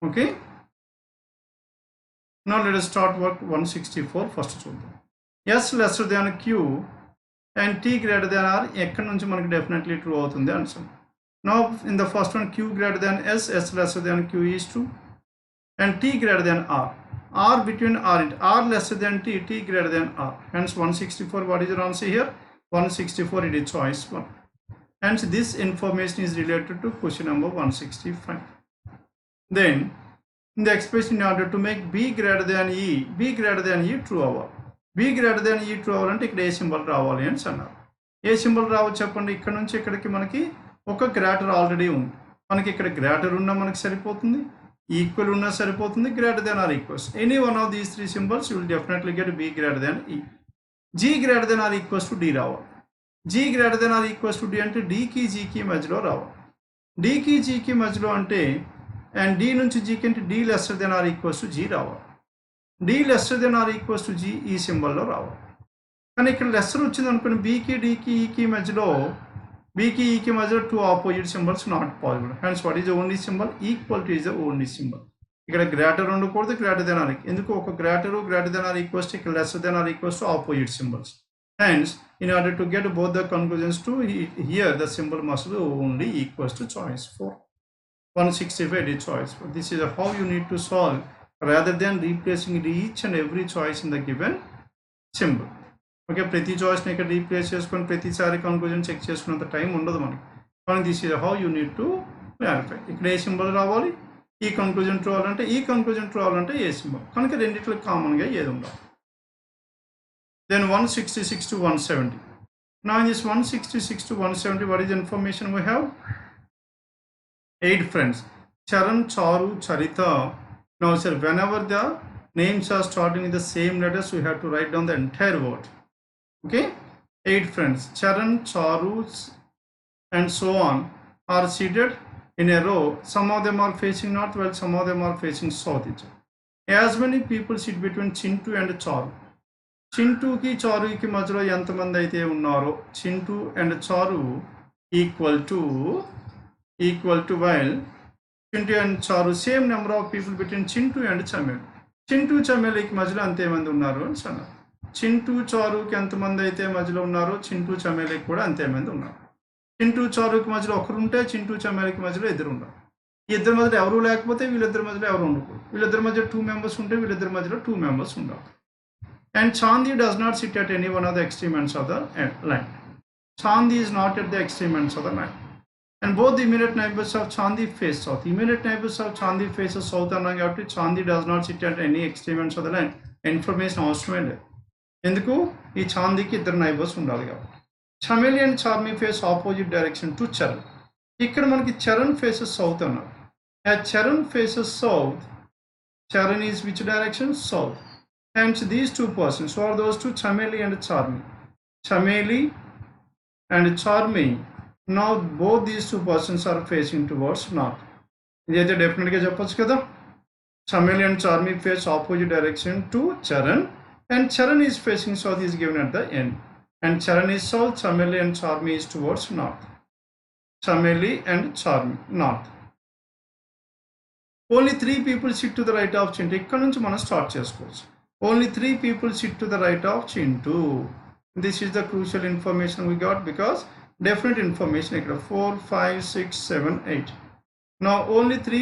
Okay. Now let us start work 164 first. S lesser than Q and T greater than R. ఎక్కడి నుంచి మనకి definitely true అవుతుంది answer. Now in the first one, Q greater than S, S lesser than Q is true, and T greater than R. R between R and R lesser than T, T greater than R. Hence 164, what is your answer here? 164, it is choice 1. Hence this information is related to question number 165. Then in the expression in order to make B greater than E, B greater than E true అవ్వాలి. B greater than E true అవ్వాలంటే ఇక్కడ ఏ symbol రావాలి అని అన్నారు. ఏ symbol రావచ్చు చెప్పండి? ఇక్కడ నుంచి ఇక్కడికి మనకి ఒక గ్రేటర్ ఆల్రెడీ ఉంది. మనకి ఇక్కడ గ్రేటర్ ఉన్నా మనకి సరిపోతుంది, ఈక్వల్ ఉన్నా సరిపోతుంది, greater than or equals. Any one of these 3 symbols you will definitely get B greater than E. G greater than or equals to D రావాలి. G greater than or equals to D అంటే Dకి Gకి మధ్యలో రావాలి. Dకి Gకి మధ్యలో అంటే and D నుంచి Gకి అంటే D lesser than or equals to G రావాలి. D lesser than or equals to G ఈ సింబల్లో రావాలి. కానీ ఇక్కడ లెస్సర్ వచ్చింది అనుకోండి, Bకి Dకి Eకి మధ్యలో, Bకి Eకి మధ్యలో 2 opposite symbols not possible. Hence what is the only symbol? Equality is the only symbol. ఇక్కడ గ్రేటర్ ఉండకూడదు, గ్రేటర్ దెన్ ఆర్. ఎందుకు? ఒక greater than or equals to ఇక్కడ lesser than or equals to opposite symbols. Hence in order to get both the conclusions to here, the symbol must be only equals to choice 4. 165 is choice 4. This is how you need to solve rather than replacing each and every choice in the given symbol. Okay, ప్రతి చాయిస్ని ఇక్కడ replace చేసుకొని ప్రతిసారి conclusion check చేసుకున్నంత time ఉండదు మనకి. కానీ this is how you need to clarify. ఇక్కడ ఏ symbol రావాలి, ఈ కన్క్లూజన్ ట్రూ అవ్వాలంటే, ఈ కన్క్లూజన్ ట్రూ అవ్వాలంటే ఏ సింబల్. కనుక రెండిట్లో కామన్గా ఏది ఉండాలి. then 166 to 170. Now in this 166 to 170, what is the information we have? 8 friends. Charan, Charu, Charita. Now sir, whenever the names are starting with the same letters, we have to write down the entire word. Okay? 8 friends. Charan, Charu, and so on are seated in a row. Some of them are facing north, while some of them are facing south. As many people sit between Chintu and Charu. Chintu ki Charu ki majlo ఎంతమంది అయితే ఉన్నారో, Chintu and Charu equal to while Chintu and Charu same number of people between Chintu and Chamel. Chintu Chamel ki majlo అంతమంది ఉన్నారు అని అన్నారు. Chintu Charu కి ఎంతమంది అయితే మధ్యలో ఉన్నారో, Chintu Chamel కి కూడా అంతమంది ఉన్నారు. Chintu Charu కి మధ్యలో ఒకరు ఉంటే, Chintu Chamel కి మధ్యలో ఇద్దరు ఉన్నారు. ఈ ఇద్దరి మధ్యలో ఎవరు లేకపోతే వీళ్ళిద్దరి మధ్యలో ఎవరు ఉండకూడదు. వీళ్ళిద్దరి మధ్య 2 members ఉంటే వీళ్ళిద్దరి మధ్యలో 2 members ఉండాలి. And Chandi does not sit at any one of the extreme ends of the line. Chandi is not at the extreme ends of the line. And both the immediate neighbors of Chandi face south. Immediate neighbors of Chandi faces south and Chandi does not sit at any extreme ends of the line. Information అవసరమే లేదు. ఎందుకు? ఈ చాందీకి ఇద్దరు neighbours ఉండాలి కాబట్టి. Chameli and Charmi face opposite direction to Charan. ఇక్కడ మనకి Charan faces south అన్నారు. Charan faces south. Charan is which direction? South. Hence these two persons, who are those two? Chameli and Charmi. Chameli and Charmi. Now both these two persons are facing towards north. This is definitely చెప్పొచ్చు కదా. Chameli and Charmi face opposite direction to Charan, and Charan is facing south is given at the end. And Charan is south, Chameli and Charmi is towards north. Chameli and Charmi north. Only 3 people sit to the right of Chintu. ఇక్కడ నుంచి మనం start చేసుకోవచ్చు. Only 3 people sit to the right of Chintu. This is the crucial information we got, because different information here 4, 5, 6, 7, 8. Now only 3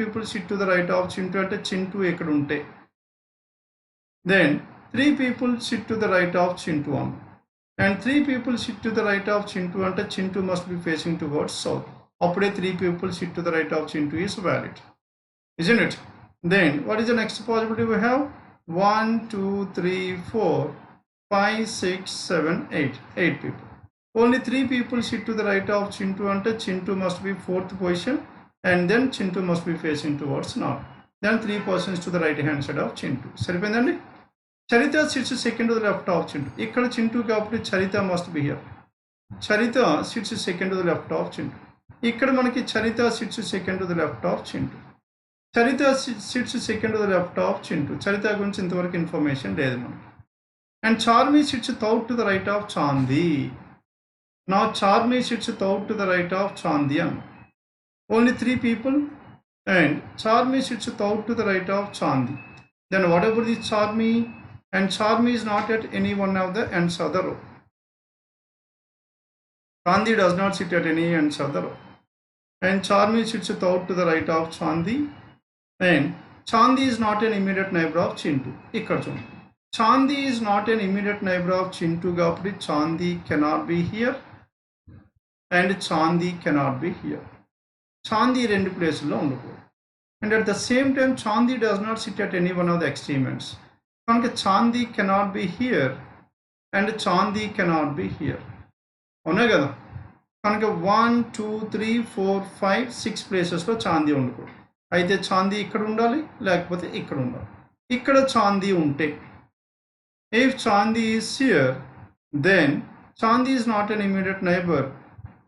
people sit to the right of Chintu ante Chintu ekkada unte. Then 3 people sit to the right of Chintu on. And 3 people sit to the right of Chintu ante Chintu must be facing towards south. Appude 3 people sit to the right of Chintu is valid. Isn't it? Then what is the next possibility we have? 1, 2, 3, 4, 5, 6, 7, 8. 8 people. Only 3 people sit to the right of Chintu ante Chintu must be 4th position, and then Chintu must be facing towards north. Then 3 persons to the right hand side of Chintu. సరిపోయిందండి. Charita sits second to the left of Chintu. ఇక్కడ Chintu కాబట్టి Charita must be here. Charita sits second to the left of Chintu. ఇక్కడ మనకి Charita sits second to the left of Chintu. Charita sits second to the left of Chintu. Charita గురించి ఇంతవరకు information లేదు మనకి. And Charmi sits third to the right of Chandi. Now Charmi sits third to the right of Chandi. Only 3 people, and Charmi sits third to the right of Chandi. Then what about this Charmi? And Charmi is not at any one of the ends of the row. Chandi does not sit at any ends of the row. And Charmi sits third to the right of Chandi. And Chandi is not an immediate neighbor of Chintu. ఇక్కడ చూడండి. Chandi is not an immediate neighbor of Chintu కాబట్టి Chandi cannot be here and Chandi cannot be here. Chandi రెండు ప్లేసుల్లో ఉండకూడదు. And at the same time Chandi does not sit at any one of the extreme ends. కనుక Chandi cannot be here and Chandi cannot be here. అవునా కదా? కనుక 1, 2, 3, 4, 5, 6 ప్లేసెస్లో Chandi ఉండకూడదు. అయితే చాందీ ఇక్కడ ఉండాలి, లేకపోతే ఇక్కడ ఉండాలి. ఇక్కడ చాందీ ఉంటే, if Chandi is here, then Chandi is not an immediate neighbor.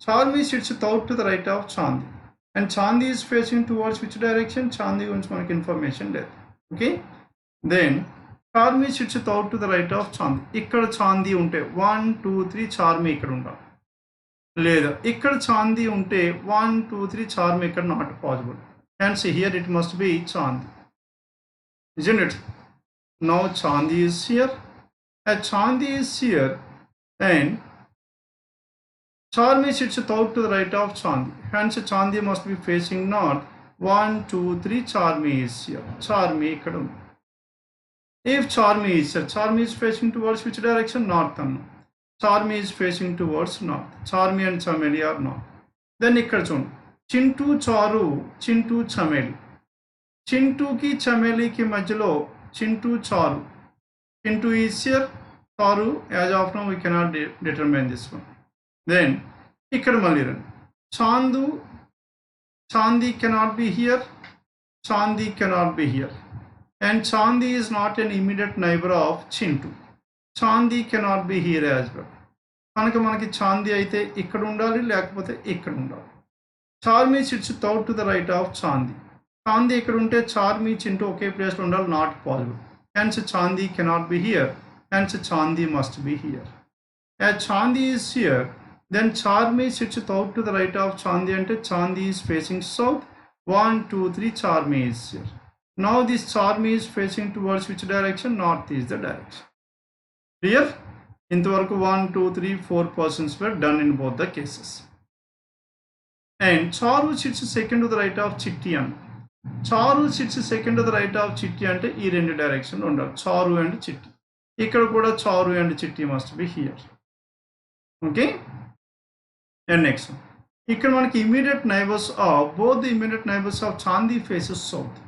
Charmi sits third to the right of Chandi, and Chandi is facing towards which direction? Chandi గురించి మనకి ఇన్ఫర్మేషన్ లేదు. Okay, then Charmi sits third to the right of Chandi. ఇక్కడ చాందీ ఉంటే 1, 2, 3 Charmi ఇక్కడ ఉండాలి. లేదా ఇక్కడ చాందీ ఉంటే 1, 2, 3 Charmi ఇక్కడ not possible. Hence here it must be Chandi, isn't it? Now Chandi is here, and Chandi is here, and Charmi sits third to the right of Chandi. Hence Chandi must be facing north. 1, 2, 3 Charmi is here. Charmi ikkada undi. If Charmi is here, Charmi is facing towards which direction? North. Charmi is facing towards north. Charmi and Chameli are north. Then ikkada chudandi. Chintu Charu, Chintu Chameli. Chintu ki Chameli ki majlo Chintu Charu. Chintu is here, Charu, as of now we cannot determine this one. Then, ikkada malli ran. Chandu, Chandi cannot be here. Chandi cannot be here. And Chandi is not an immediate neighbor of Chintu. Chandi cannot be here as well. కనుక మనకి చాందీ అయితే ఇక్కడ ఉండాలి, లేకపోతే ఇక్కడ ఉండాలి. Charmi sits third to the right of Chandi. Chandi ఇక్కడ ఉంటే చార్మి చింటూ ఒకే ప్లేస్లో ఉండాలి, not possible. Hence Chandi cannot be here. Hence Chandi must be here. As Chandi is here, then Charmi sits third to the right of Chandi అంటే Chandi is facing south. 1, 2, 3 Charmi is here. Now this charmi is facing towards which direction? North is the direction. Clear? ఇంతవరకు 1, 2, 3, 4 persons were done in both the cases. And Charu sits second to the right of Chitti. Charu sits second to the right of Chitti అంటే ఈ రెండు direction ఉండాలి, Charu and Chitti. ఇక్కడ కూడా Charu and Chitti must be here. Okay? And next one. ఇక్కడ మనకి immediate neighbors of both the immediate neighbors of Chandi faces south.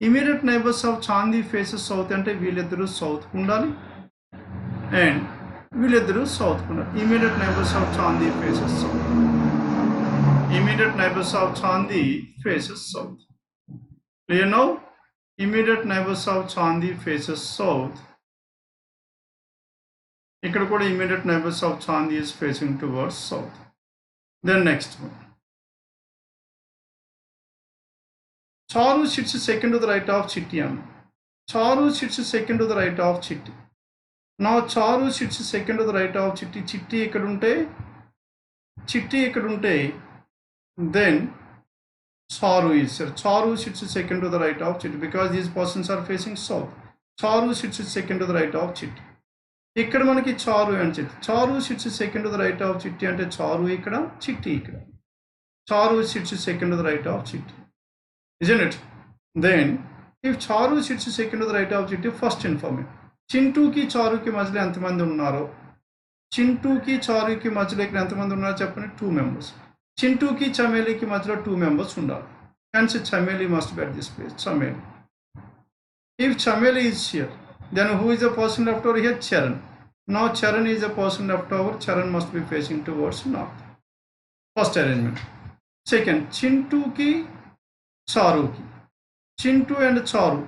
Immediate neighbors of Chandi faces south అంటే వీళ్ళిద్దరూ south ఉండాలి and వీళ్ళిద్దరూ south ఉండాలి. Immediate neighbors of Chandi faces south. Immediate neighbors of Chandi faces south. Clear now? Immediate neighbors of Chandi faces south. ఇక్కడ కూడా immediate neighbors of Chandi is facing towards south. Then next one. Charu sits second to the right of Chitti. Charu sits second to the right of Chitti. Now Charu sits second to the right of Chitti. Chitti ikkada unte, then Charu is here. Charu sits second to the right of Chitti because these persons are facing south. Charu sits second to the right of Chitti. ఇక్కడ మనకి Charu and Chitti. Charu sits second to the right of Chitti అంటే Charu ikkada, Chitti ikkada. Charu sits second to the right of Chitti. Isn't it? Then, if Charu sits second to the right of Chitti, first information. చింటూకి చారుకి మధ్యలో ఎంతమంది ఉన్నారో, చింటూకి చారుకి మధ్యలో ఇక్కడ ఎంతమంది ఉన్నారో చెప్పండి. 2 members. చింటూకి చమేలికి మధ్యలో 2 members ఉండాలి. Hence Chameli must be at this place. Chameli. If Chameli is here, then who is the person left over here? Charan. Now Charan is the person left over. Charan must be facing towards north. First arrangement. Second, చింటూకి చారుకి. Chintu and Charu.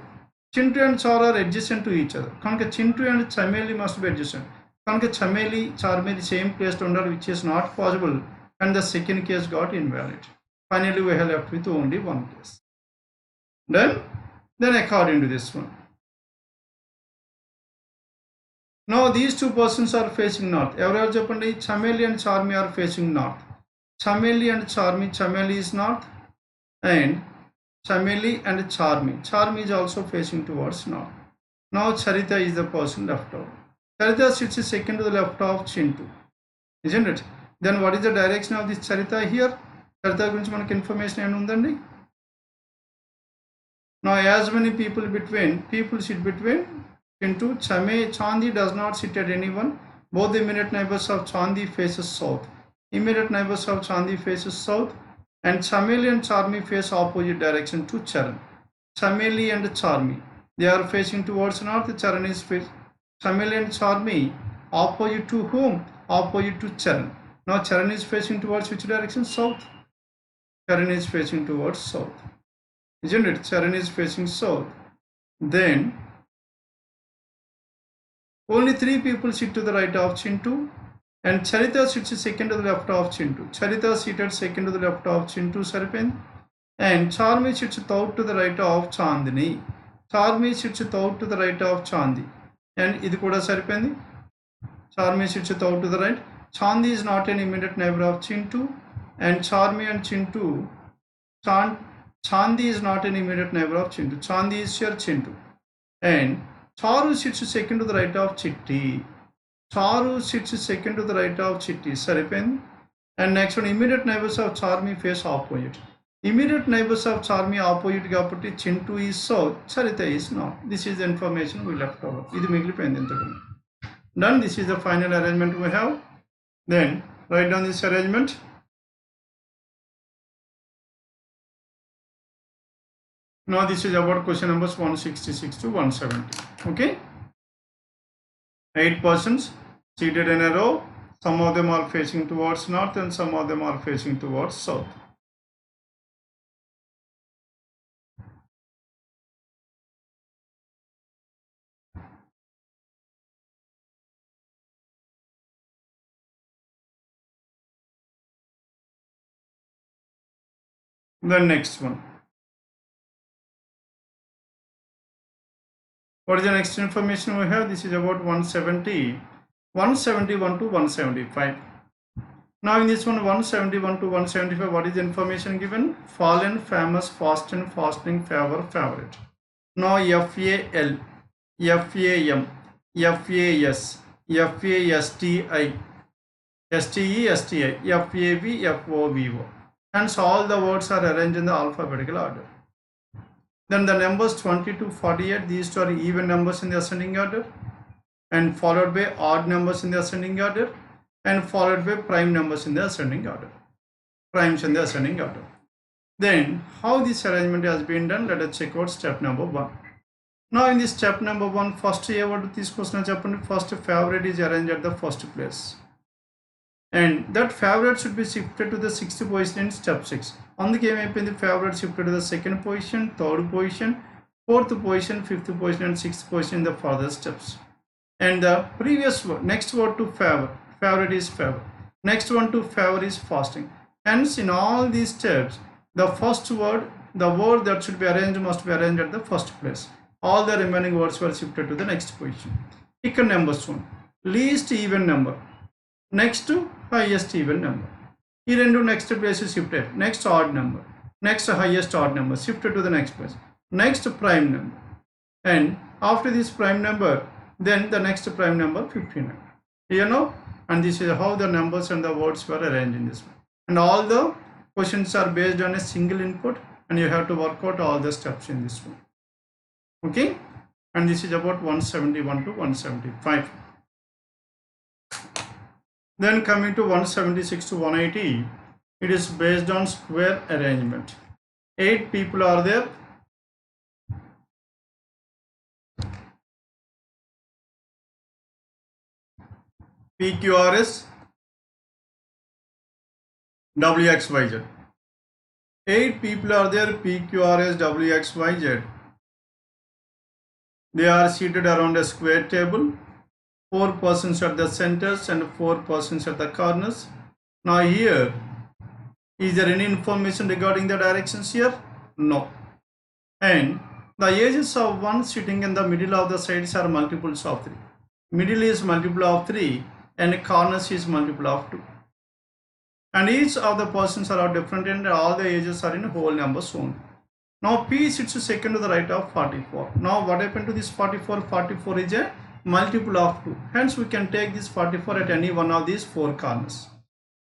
Chintu and Charu are adjacent to each other. Kanka Chintu and Chameli must be adjacent. Kanka Chameli, Charmeli same place to under, which is not possible, and the second case got invalid. Finally, we are left with only one case. Then according to this one. Now these two persons are facing north. Everyone Japandi, Chameli and Charmi are facing north. Chameli and Charmi, Chameli is north, and Chameli and Charmi. Charmi is also facing towards north. Now Charita is the person left over. Charita sits second to the left of Chintu. Isn't it? Then what is the direction of this Charita here? Charita gurinchi manaku information em undandi? Now as many people sit between Chintu. Chandi does not sit at anyone. Both the immediate neighbors of Chandi faces south. Immediate neighbors of Chandi faces south. And Chameli and Charmi face opposite direction to Charan. Chameli and Charmi, they are facing towards north. Charan is facing. Chameli and Charmi opposite to whom? Opposite to Charan. Now Charan is facing towards which direction? South. Charan is facing towards south. Isn't it? Charan is facing south. Then only 3 people sit to the right of Chintu. And Charita sits second to the left of Chintu. Charita seated second to the left of Chintu Sarpen. And Charmi sits third to the right of Chandini. Charmi sits third to the right of Chandi. And ఇది కూడా సరిపోయింది. Charmi sits third to the right. Chandi is not an immediate neighbor of Chintu. And Charmi and Chintu. Chandi is not an immediate neighbor of Chintu. Chandi is here Chintu. And Charu sits second to the right of Chitti. Charu sits second to the right of Chitti. Saripen. And next one, immediate neighbors of Charmi face opposite. Immediate neighbors of Charmi opposite కాబట్టి Chintu is south, Charita is north. This is the information we left over. ఇది మిగిలిపోయింది ఇంతకు. Done. This is the final arrangement we have. Then write down this arrangement. Now this is about question numbers 166 to 170. Okay. 8 persons seated in a row. Some of them are facing towards north and some of them are facing towards south. The next one. What is the next information we have? This is about 170, 171 to 175. Now in this one 171 to 175, what is the information given? Fallen, famous, fasten, fastening, favor, favorite. Now FAL, FAM, FAS, FASTI, STE, STI, FAV, FOVO. Hence all the words are arranged in the alphabetical order. Then the numbers 20 to 48, these two are even numbers in the ascending order, and followed by odd numbers in the ascending order, and followed by prime numbers in the ascending order. Primes in the ascending order. Then how this arrangement has been done, let us check out step number 1. Now in this step number 1, first this question first favorite is arranged at the first place. And that favorite should be shifted to the 6th position in step 6. On the game the favorite shifted to the 2nd position, 3rd position, 4th position, 5th position and 6th position in the further steps. And the previous word, next word to favor, favorite is favor. Next one to favor is fasting. Hence in all these steps, the first word, the word that should be arranged must be arranged at the first place. All the remaining words were shifted to the next position. Equal numbers one, least even number, next to highest even number. Ee rendu next place is shifted. Next odd number, next highest odd number shifted to the next place. Next prime number, and after this prime number, then the next prime number 59. You know, and this is how the numbers and the words were arranged in this way. And all the questions are based on a single input, and you have to work out all the steps in this one. Okay, and this is about 171 to 175. Then coming to 176 to 180, it is based on square arrangement. 8 people are there. PQRS, WXYZ. 8 people are there, PQRS, WXYZ. They are seated around a square table. 4 persons at the centers and 4 persons at the corners. Now here, is there any information regarding the directions here? No. And the ages of one sitting in the middle of the sides are multiples of 3. Middle is multiple of 3 and corners is multiple of 2. And each of the persons are different and all the ages are in whole numbers only. Now P sits second to the right of 44. Now what happened to this 44? 44 is a multiple of 2. Hence we can take this 44 at any one of these 4 corners.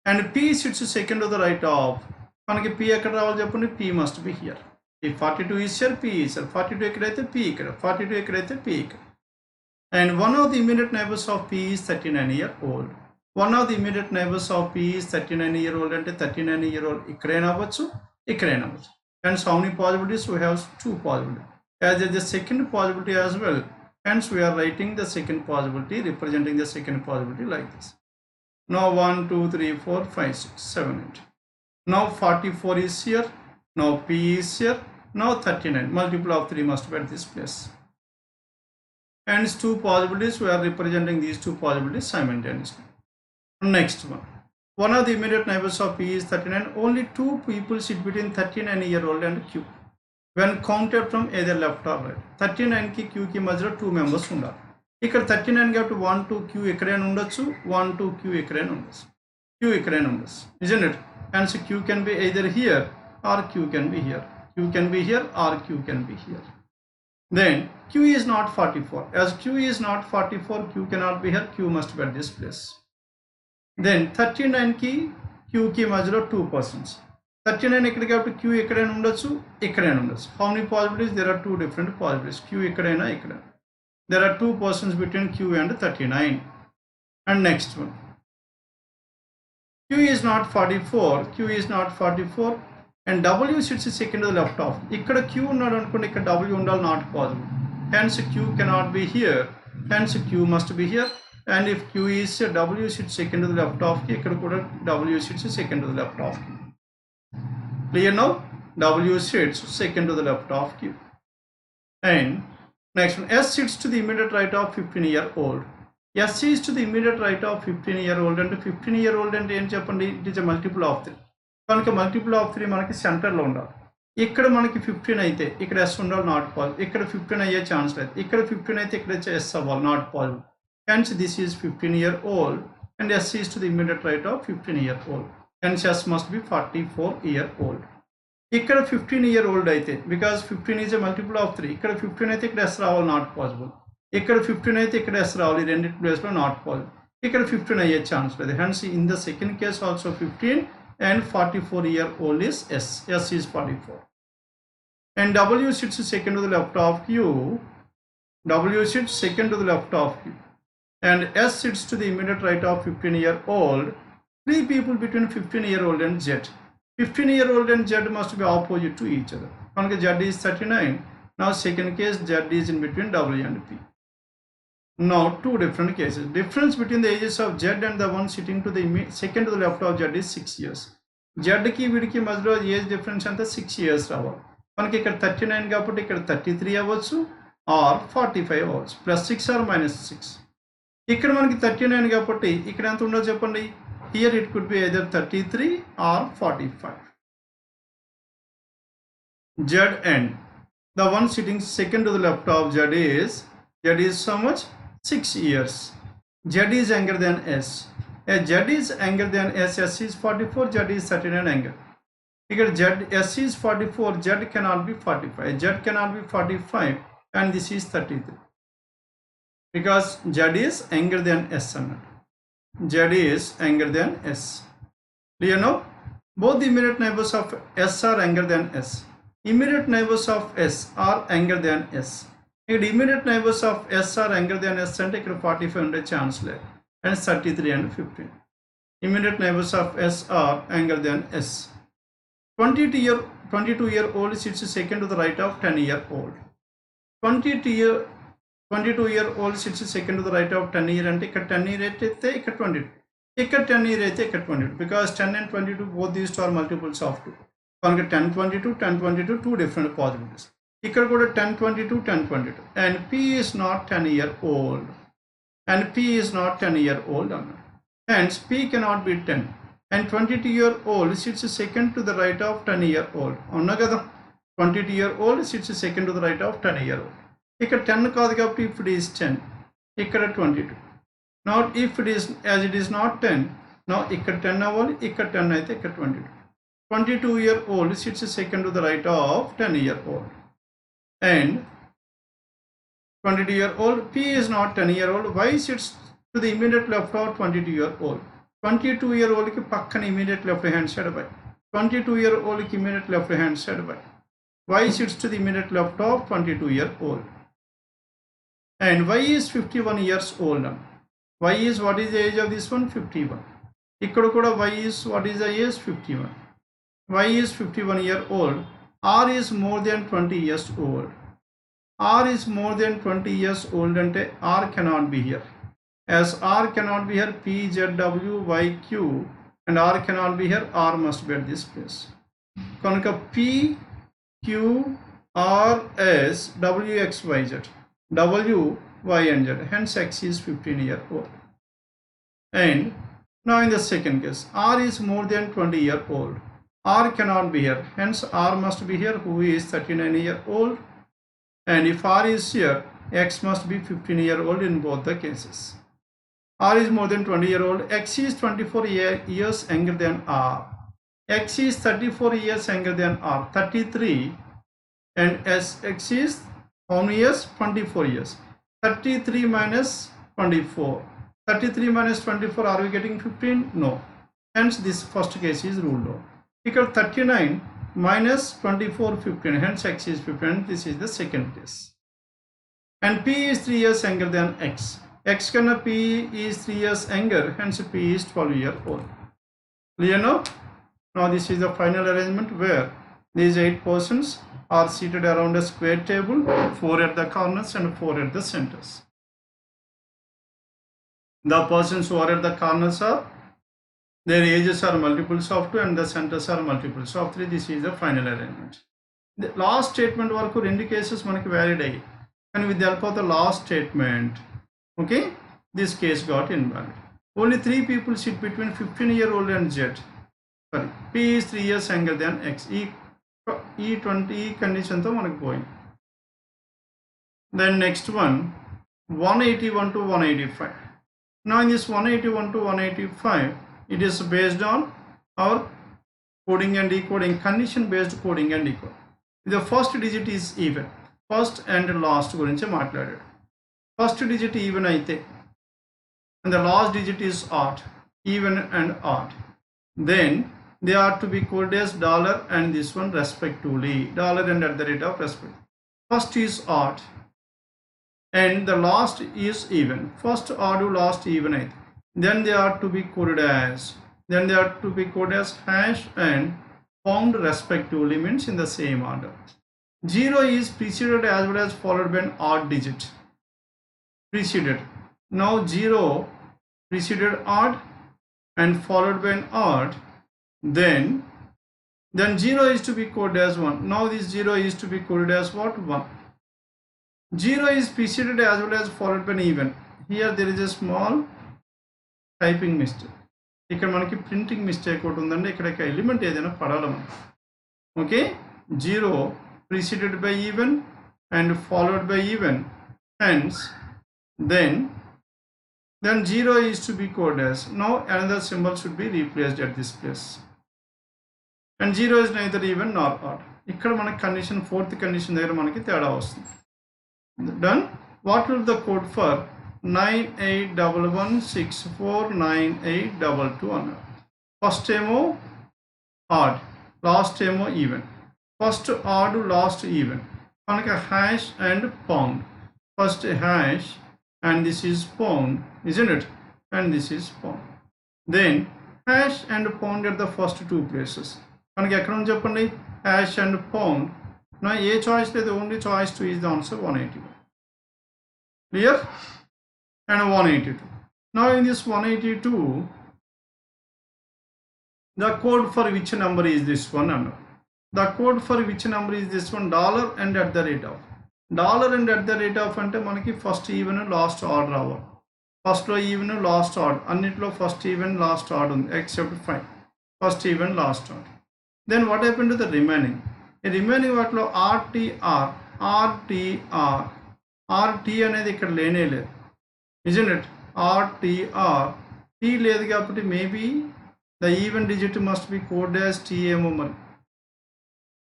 And P sits second to the right of, P must be here. If 42 is here, P is here. 42 ekkadaithe P ikkada. 42 ekkadaithe P ikkada. And one of the immediate neighbors of P is 39-year-old. One of the immediate neighbors of P is 39-year-old and 39-year-old ikkadaina avvachu, ikkadaina avvachu. Hence how many possibilities? We have 2 possibilities. As there is the second possibility as well. Hence we are writing the second possibility, representing the second possibility like this. Now 1, 2, 3, 4, 5, 6, 7, 8. Now 44 is here. Now P is here. Now 39. Multiple of 3 must be at this place. Hence 2 possibilities. We are representing these 2 possibilities simultaneously. Next one. One of the immediate neighbors of P is 39. Only 2 people sit between 39-year-old and Q. When counted from either left or right. 39 ki Q ki majra 2 members undali. Ikkada 39 కాబట్టి 1 2 Q ekkadaina ఉండొచ్చు, 1 2 Q ekkadaina ఉండొచ్చు, Q ekkadaina ఉండొచ్చు, isn't it? Hence Q can be either here or Q can be here, Q can be here or Q can be here. Then Q is not 44. As Q is not 44, Q cannot be here, Q must be at this place. Then 39 ki Q ki majra 2 persons. 39 ekkada కాబట్టి Q ekkadaina ఉండొచ్చు, ekkadaina ఉండొచ్చు. How many possibilities? There are 2 different possibilities. Q ekkadaina, ekkadaina. There are 2 persons between Q and 39. And next one. Q is not 44. Q is not 44. And W sits second to the left of. Ikkada Q unnadu anukondi, ikkada W undali, not possible. Hence Q cannot be here. hence Q must be here. And if Q is W sits second to the left of Q, W sits second to the left of Q. Clear now? W sits second to the left of Q. And next one, S sits to the immediate right of 15-year-old. S is to the immediate right of 15-year-old, and 15-year-old and ఏం చెప్పండి, it is a multiple of 3. కనుక multiple of 3 మనకి సెంటర్లో ఉండాలి. ఇక్కడ మనకి 15 అయితే ఇక్కడ S ఉండాలి, నాట్ పాసిబుల్. ఇక్కడ 15 అయ్యే ఛాన్స్ లేదు. ఇక్కడ 15 అయితే ఇక్కడ S అవ్వాలి, not possible. Hence this is 15-year-old and S is to the immediate right of 15-year-old. Hence S must be 44-year-old. ఇక్కడ 15-year-old అయితే, because 15 is a multiple of 3, ఇక్కడ 15 అయితే ఇక్కడ S రావాలి, నాట్ పాసిబుల్. ఇక్కడ 15 అయితే ఇక్కడ S రావాలి, రెండింటి ప్లేస్లో నాట్ పాసిబుల్. ఇక్కడ 15 అయ్యే ఛాన్స్ లేదు. Hence in the second case also 15 and 44-year-old is S. S is 44. And W sits second to the left of Q. W sits second to the left of Q. And S sits to the immediate right of 15-year-old. 3 people between 15-year-old and Z. 15-year-old and Z must be opposite to each other. Z is 39. Now second case, Z is in between W and P. Now two different cases. Difference between the ages of Z and the one sitting to the second to the left of Z is 6 years. Z ki vidiki మధ్యలో age difference అంతా 6 years రావాలి. మనకి ఇక్కడ 39 కాబట్టి ఇక్కడ 33 అవ్వచ్చు are 45 అవ్వచ్చు. +6 or -6. ఇక్కడ మనకి 39 కాబట్టి ఇక్కడ ఎంత ఉండో చెప్పండి. Here it could be either 33 or 45. Z and the one sitting second to the left of Z is so much 6 years. Z is younger than S. As Z is younger than S, S is 44, Z is 39 younger. Here S is 44, Z cannot be 45. Z cannot be 45 and this is 33. Because Z is younger than S. Z is younger than S. Do you know? Both the immediate neighbors of S are younger than S. Immediate neighbors of S are younger than S. If immediate neighbors of S are younger than S అంటే ఇక్కడ 45 ఉండే chance లేదు. And 33 and 15. Immediate neighbors of S are younger than S. 22-year-old sits second to the right of 10-year-old. 22-year-old sits second to the right of 10-year అంటే ఇక్కడ 10-year అయితే ఇక్కడ 22. ఇక్కడ 10-year అయితే ఇక్కడ 22. Because 10 and 22 both these two are multiples of 2. కనుక 10-22 two different possibilities. ఇక్కడ కూడా 10-22 10-22 and P is not 10-year-old and P is not 10-year-old అన్నాడు. Hence P cannot be 10 and 22-year-old sits second to the right of 10-year-old. అవునా కదా, 22-year-old sits second to the right of 10-year-old. ఇక్కడ 10 కాదు కాబట్టి if it is 10 ఇక్కడ 22. Now if it is as it is not 10, now ఇక్కడ 10 అవ్వాలి, ఇక్కడ 10 అయితే ఇక్కడ 22. 22-year-old sits second to the right of 10-year-old. And 22-year-old, P is not 10-year-old. Y sits to the immediate left of 22-year-old. 22-year-old ki pakkana immediate left hand side by. 22-year-old ki immediate left hand side by. Y sits to the immediate left of 22-year-old. And Y is 51 years old. Y is, what is the age of this one? 51. Ikkada kuda Y is, what is the age? 51. Y is 51-year-old. R is more than 20 years old. R is more than 20 years old and R cannot be here. As R cannot be here, P, Z, W, Y, Q and R cannot be here, R must be at this place. Kanuka P, Q, R, S, W, X, Y, Z. W, Y and Z. Hence X is 15-year-old. And now in the second case, R is more than 20-year-old. R cannot be here, hence R must be here, who is 39-year-old. And if R is here, X must be 15-year-old in both the cases. R is more than 20-year-old. X is 24 years younger than R. X is 34 years younger than R. 33 and X is how many years? 24 years. 33 minus 24. 33 minus 24, are we getting 15? No. Hence this first case is ruled out. Because 39 minus 24, 15. Hence X is 15. This is the second case. And P is 3 years younger than X. X kana P is 3 years younger. Hence P is 12-year-old. Clear now? Now this is the final arrangement where these 8 persons are seated around a square table, 4 at the corners and 4 at the centers. The persons who are at the corners are, their ages are multiples of 2 and the centers are multiples of 3. This is the final arrangement. The last statement వరకు రెండు cases మనకి valid అయ్యాయి, కానీ with the help of the last statement, okay, this case got invalid. Only 3 people sit between 15-year-old and Z. Sorry, P is 3 years younger than X. E condition తో మనకు పోయింది. Then next one, 181 to 185. Now in this 181 to 185, it is based on our coding and decoding, condition based coding and decoding. The first digit is even, first and last గురించి మాట్లాడాడు. First digit even అయితే and the last digit is odd, even and odd, then they are to be coded as dollar and this one respectively, dollar and at the rate of respect. First is odd and the last is even. First odd, last even అయితే then they are to be coded as hash and pound respectively, means in the same order. 0 is preceded as well as followed by an odd digit. Preceded. Now 0 preceded odd and followed by an odd, then 0 is to be coded as 1. Now this 0 is to be coded as what? 1. 0 is preceded as well as followed by an even. Here there is a small typing mistake. ఇక్కడ మనకి printing mistake ఒకటి ఉందండి. ఇక్కడ element ఏదైనా పడాలి మనం. Okay, 0 preceded by even and followed by even, hence then 0 is to be coded as. Now another symbol should be replaced at this place, and 0 is neither even nor odd. ఇక్కడ మనకి condition, fourth condition దగ్గర మనకి తేడా వస్తుంది. Done. What will the code for 9811649822 అన్నారు. First ఏమో odd, last ఏమో even. First odd, last even. మనకి hash and pound. First hash and this is pound, isn't it? And this is pound. Then hash and pound at the first 2 places. మనకి ఎక్కడ ఉంది చెప్పండి? hash and pound. నా a choice లేదు, only choice 2 is the answer, 181. Clear? And 182. Now in this 182, the code for which number is this one? The code for which number is this one? dollar and at the rate of. Dollar and at the rate of అంటే మనకి first even last order రావాలి. ఫస్ట్లో even last order, అన్నిట్లో first even last order ఉంది except 5. First even last order. Then what happen to the remaining? ఈ remaining వాటిలో RT అనేది ఇక్కడ లేనే లేదు, isn't it? RTR, T లేదు కాబట్టి maybe the even digit must be code as T ఏమో మరి.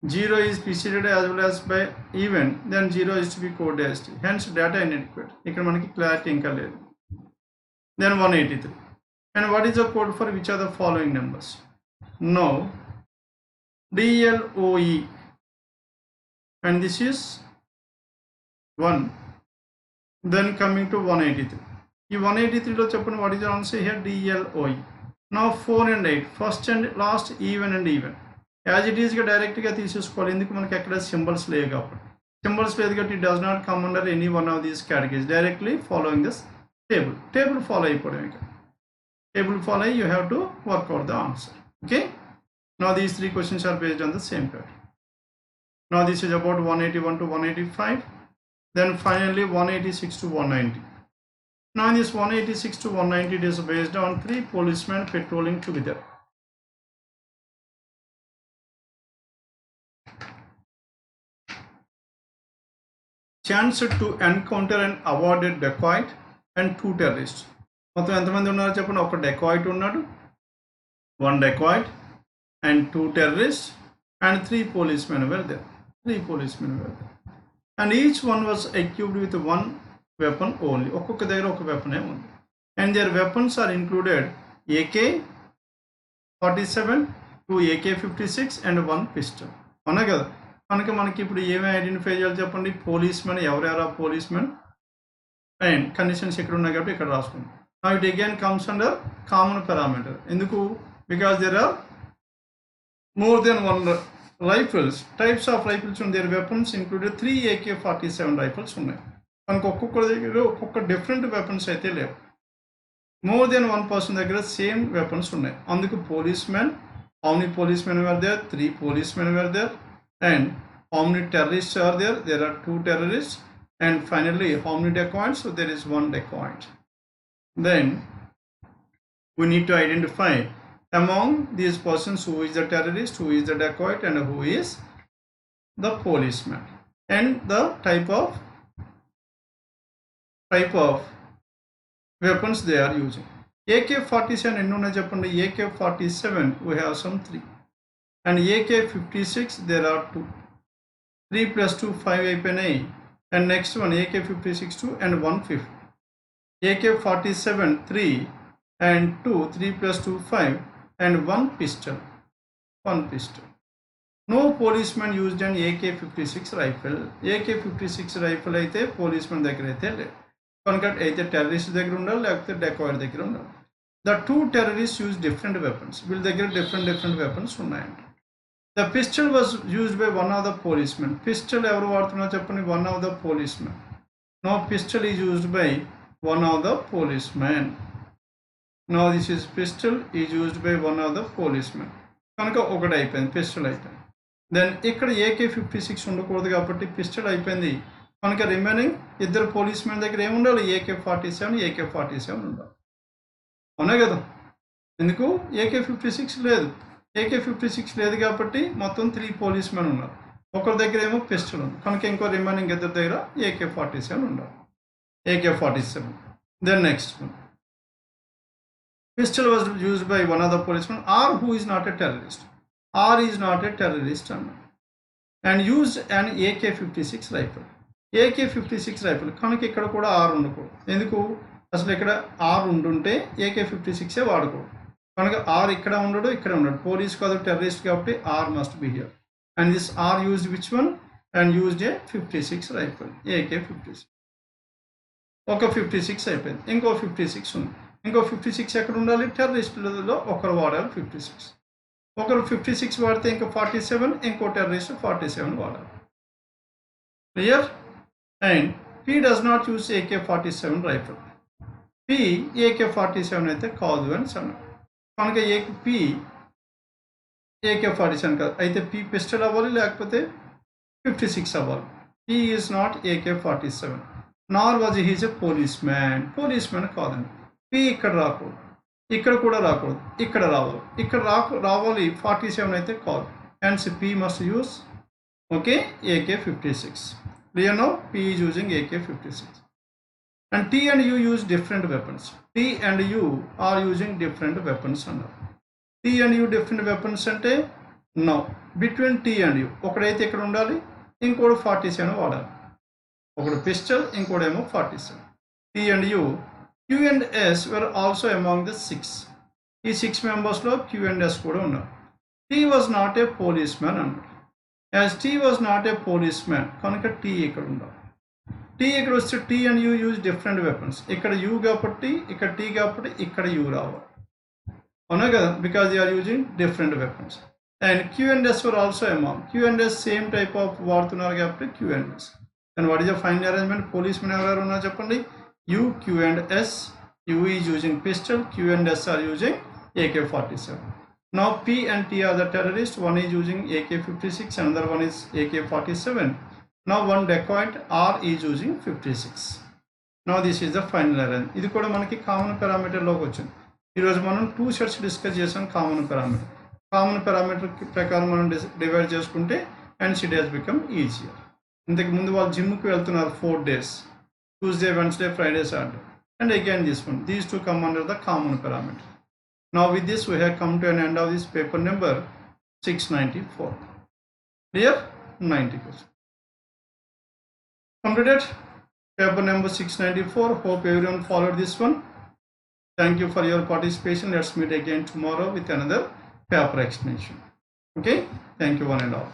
0 is preceded as well as by even, then 0 is to be coded as T. Hence data inadequate. ఇక్కడ మనకి క్లారిటీ ఇంకా లేదు. Then 183. And what is the code for which are the following numbers? Now DLOE, and this is 1. Then coming to 183. ఈ 183లో చెప్పండి what is the answer here? DLOE. Now 4 and 8, first and last, even and even. As it ఈస్గా డైరెక్ట్గా తీసేసుకోవాలి, ఎందుకు మనకి ఎక్కడ symbols లేవు కాబట్టి. సింబల్స్ లేదు కాబట్టి it does not come under any one of these categories. Directly following this table follow అయిపోవడం. ఇక టేబుల్ ఫాలో అయ్యి you have to work out the answer. Okay, now these 3 questions are based on the same pattern. Now this is about 181 to 185. Then finally 186 to 190. Now in this 186 to 190, it is based on 3 policemen patrolling together. Chance to encounter an awarded dacoit and 2 terrorists. మొత్తం ఎంతమంది ఉన్నారు చెప్పండి? ఒక dacoit ఉన్నాడు, 1 dacoit and 2 terrorists and 3 policemen were there. And each one was equipped with 1 weapon only. ఒక్కొక్క దగ్గర ఒక వెపనే ఉంది. And their weapons are included AK-47, 2 AK-56 and 1 pistol. అవునా కదా? కనుక మనకి ఇప్పుడు ఏమేమి ఐడెంటిఫై చేయాలి చెప్పండి? పోలీస్మెన్, ఎవరెవరా పోలీస్మెన్, అండ్ కండిషన్స్ ఎక్కడ ఉన్నాయి కాబట్టి ఇక్కడ రాసుకుందాం. Now it again comes under common parameter. ఎందుకు? Because there are more than 1 rifles, types of rifles on their weapons included 3 AK-47 rifles ఉన్నాయి. మనకు ఒక్కొక్క దగ్గర ఒక్కొక్క డిఫరెంట్ వెపన్స్ అయితే లేవు. more than one person దగ్గర సేమ్ వెపన్స్ ఉన్నాయి. అందుకు policemen, how many policemen were there? 3 policemen were there. And how many terrorists are there? There are 2 terrorists. And finally, how many dacoits? So there is 1 dacoit. Then we need to identify among these persons who is the terrorist, who is the dacoit, and who is the policeman, and the type of weapons they are using. AK-47 ఎన్ని ఉన్నాయి చెప్పండి. AK-47 we have some 3, and AK-56 there are 2. 3 plus 2 5 అయిపోయినాయి. And next one AK-56 2 and 150. AK-47 3 and 2, 3 plus 2 5, and 1 pistol. No policeman used an AK-56 rifle. AK-56 rifle అయితే policeman దగ్గర అయితే లేదు. కనుక అయితే టెర్రరిస్ట్ దగ్గర ఉండాలి, లేకపోతే డెకాయిడ్ దగ్గర ఉండాలి. The 2 terrorists used different weapons. వీళ్ళ దగ్గర different weapons ఉన్నాయండి. The pistol was used by one of the policemen. Pistol ఎవరు వాడుతున్నారు చెప్పండి. One of the policemen. No, pistol is used by one of the policemen. Now this is pistol is used by one of the policemen. కనుక ఒకటి అయిపోయింది, pistol అయిపోయింది. Then ఇక్కడ AK-56 ఉండకూడదు కాబట్టి పిస్టల్ అయిపోయింది. కనుక రిమైనింగ్ 2 పోలీస్మెన్ దగ్గర ఏముండాలి? AK-47 ఉండాలి. అవునా కదా? ఎందుకు AK-56 లేదు. AK-56 లేదు కాబట్టి మొత్తం 3 పోలీస్మెన్ ఉన్నారు. ఒకరి దగ్గర ఏమో పిస్టల్ ఉంది. కనుక ఇంకో రిమైనింగ్ 2 దగ్గర AK-47 ఉండాలి. AK-47. Then next one. Pistol was used by one of the policemen or who is not a terrorist. Or is not a terrorist and used an AK-56 rifle. AK-56 rifle. కనుక ఇక్కడ కూడా R ఉండకూడదు. ఎందుకు? అసలు ఇక్కడ R ఉండుంటే AK-56 వాడకూడదు. కనుక R ఇక్కడ ఉండడు, ఇక్కడ ఉండడు. పోలీస్ కాదు, టెర్రరిస్ట్ కాబట్టి R must be here. And this R used which one? And used a 56 rifle. AK-56. ఒక 56 అయిపోయింది. ఇంకో 56 ఉంది. ఇంకో 56 ఎక్కడ ఉండాలి? టెర్రరిస్టులలో ఒకరు వాడాలి 56. ఒకరు 56 వాడితే ఇంకో 47, ఇంకో టెర్రరిస్ట్ 47 వాడాలి. Clear? And P does not use AK-47 rifle. P AK-47 అయితే కాదు అని అన్నాడు. కనుక P AK-47 కాదు. అయితే P పిస్టల్ అవ్వాలి, లేకపోతే 56 అవ్వాలి. P is not AK-47. Nor was he a policeman. Policeman కాదండి. P ఇక్కడ రాకూడదు, ఇక్కడ కూడా రాకూడదు, ఇక్కడ రావాలి. ఇక్కడ రావాలి 47 అయితే కాదు. Hence P must use AK-56. Clear now? P is using AK-56. And T and U use different weapons. T and U are using different weapons అన్నారు. T and U different weapons అంటే no. Between T and U ఒకడైతే ఇక్కడ ఉండాలి, ఇంకోటి 47 వాడాలి. ఒకడు pistol, ఇంకోడేమో 47. T and U. Q and S were also among the 6. ఈ 6 మెంబర్స్లో Q and S కూడా ఉన్నారు. T was not a policeman అన్నారు. As T was not a policeman, కనుక T ఇక్కడ ఉండాలి. T ఇక్కడ వస్తే T and U use different weapons. ఇక్కడ U కాబట్టి, ఇక్కడ T కాబట్టి, ఇక్కడ U రావాలి. అవునా కదా? Because they are using different weapons. And Q and S were also among. Q and S same type of వాడుతున్నారు కాబట్టి Q and S. And what is the final arrangement? Policemen ఎవరెవరు ఉన్నారు చెప్పండి. U, Q and S. U is using pistol, Q and S are using AK-47. Now P and T are the terrorists. One is using AK-56, another one is AK-47. Now one dacoit R is using 56. Now this is the final arrangement. ఇది కూడా మనకి common పారామీటర్లోకి వచ్చింది. ఈరోజు మనం 2 sets discuss చేసాం. Common parameter ప్రకారం మనం divide చేసుకుంటే NCD has become easier. ఇంతకు ముందు వాళ్ళు జిమ్కి వెళ్తున్నారు 4 days. Tuesday, Wednesday, Friday, Saturday. And again this one. These two come under the common parameter. Now with this we have come to an end of this paper number 694. Clear? 90%. Completed? Paper number 694. Hope everyone followed this one. Thank you for your participation. Let's meet again tomorrow with another paper explanation. Okay? Thank you one and all.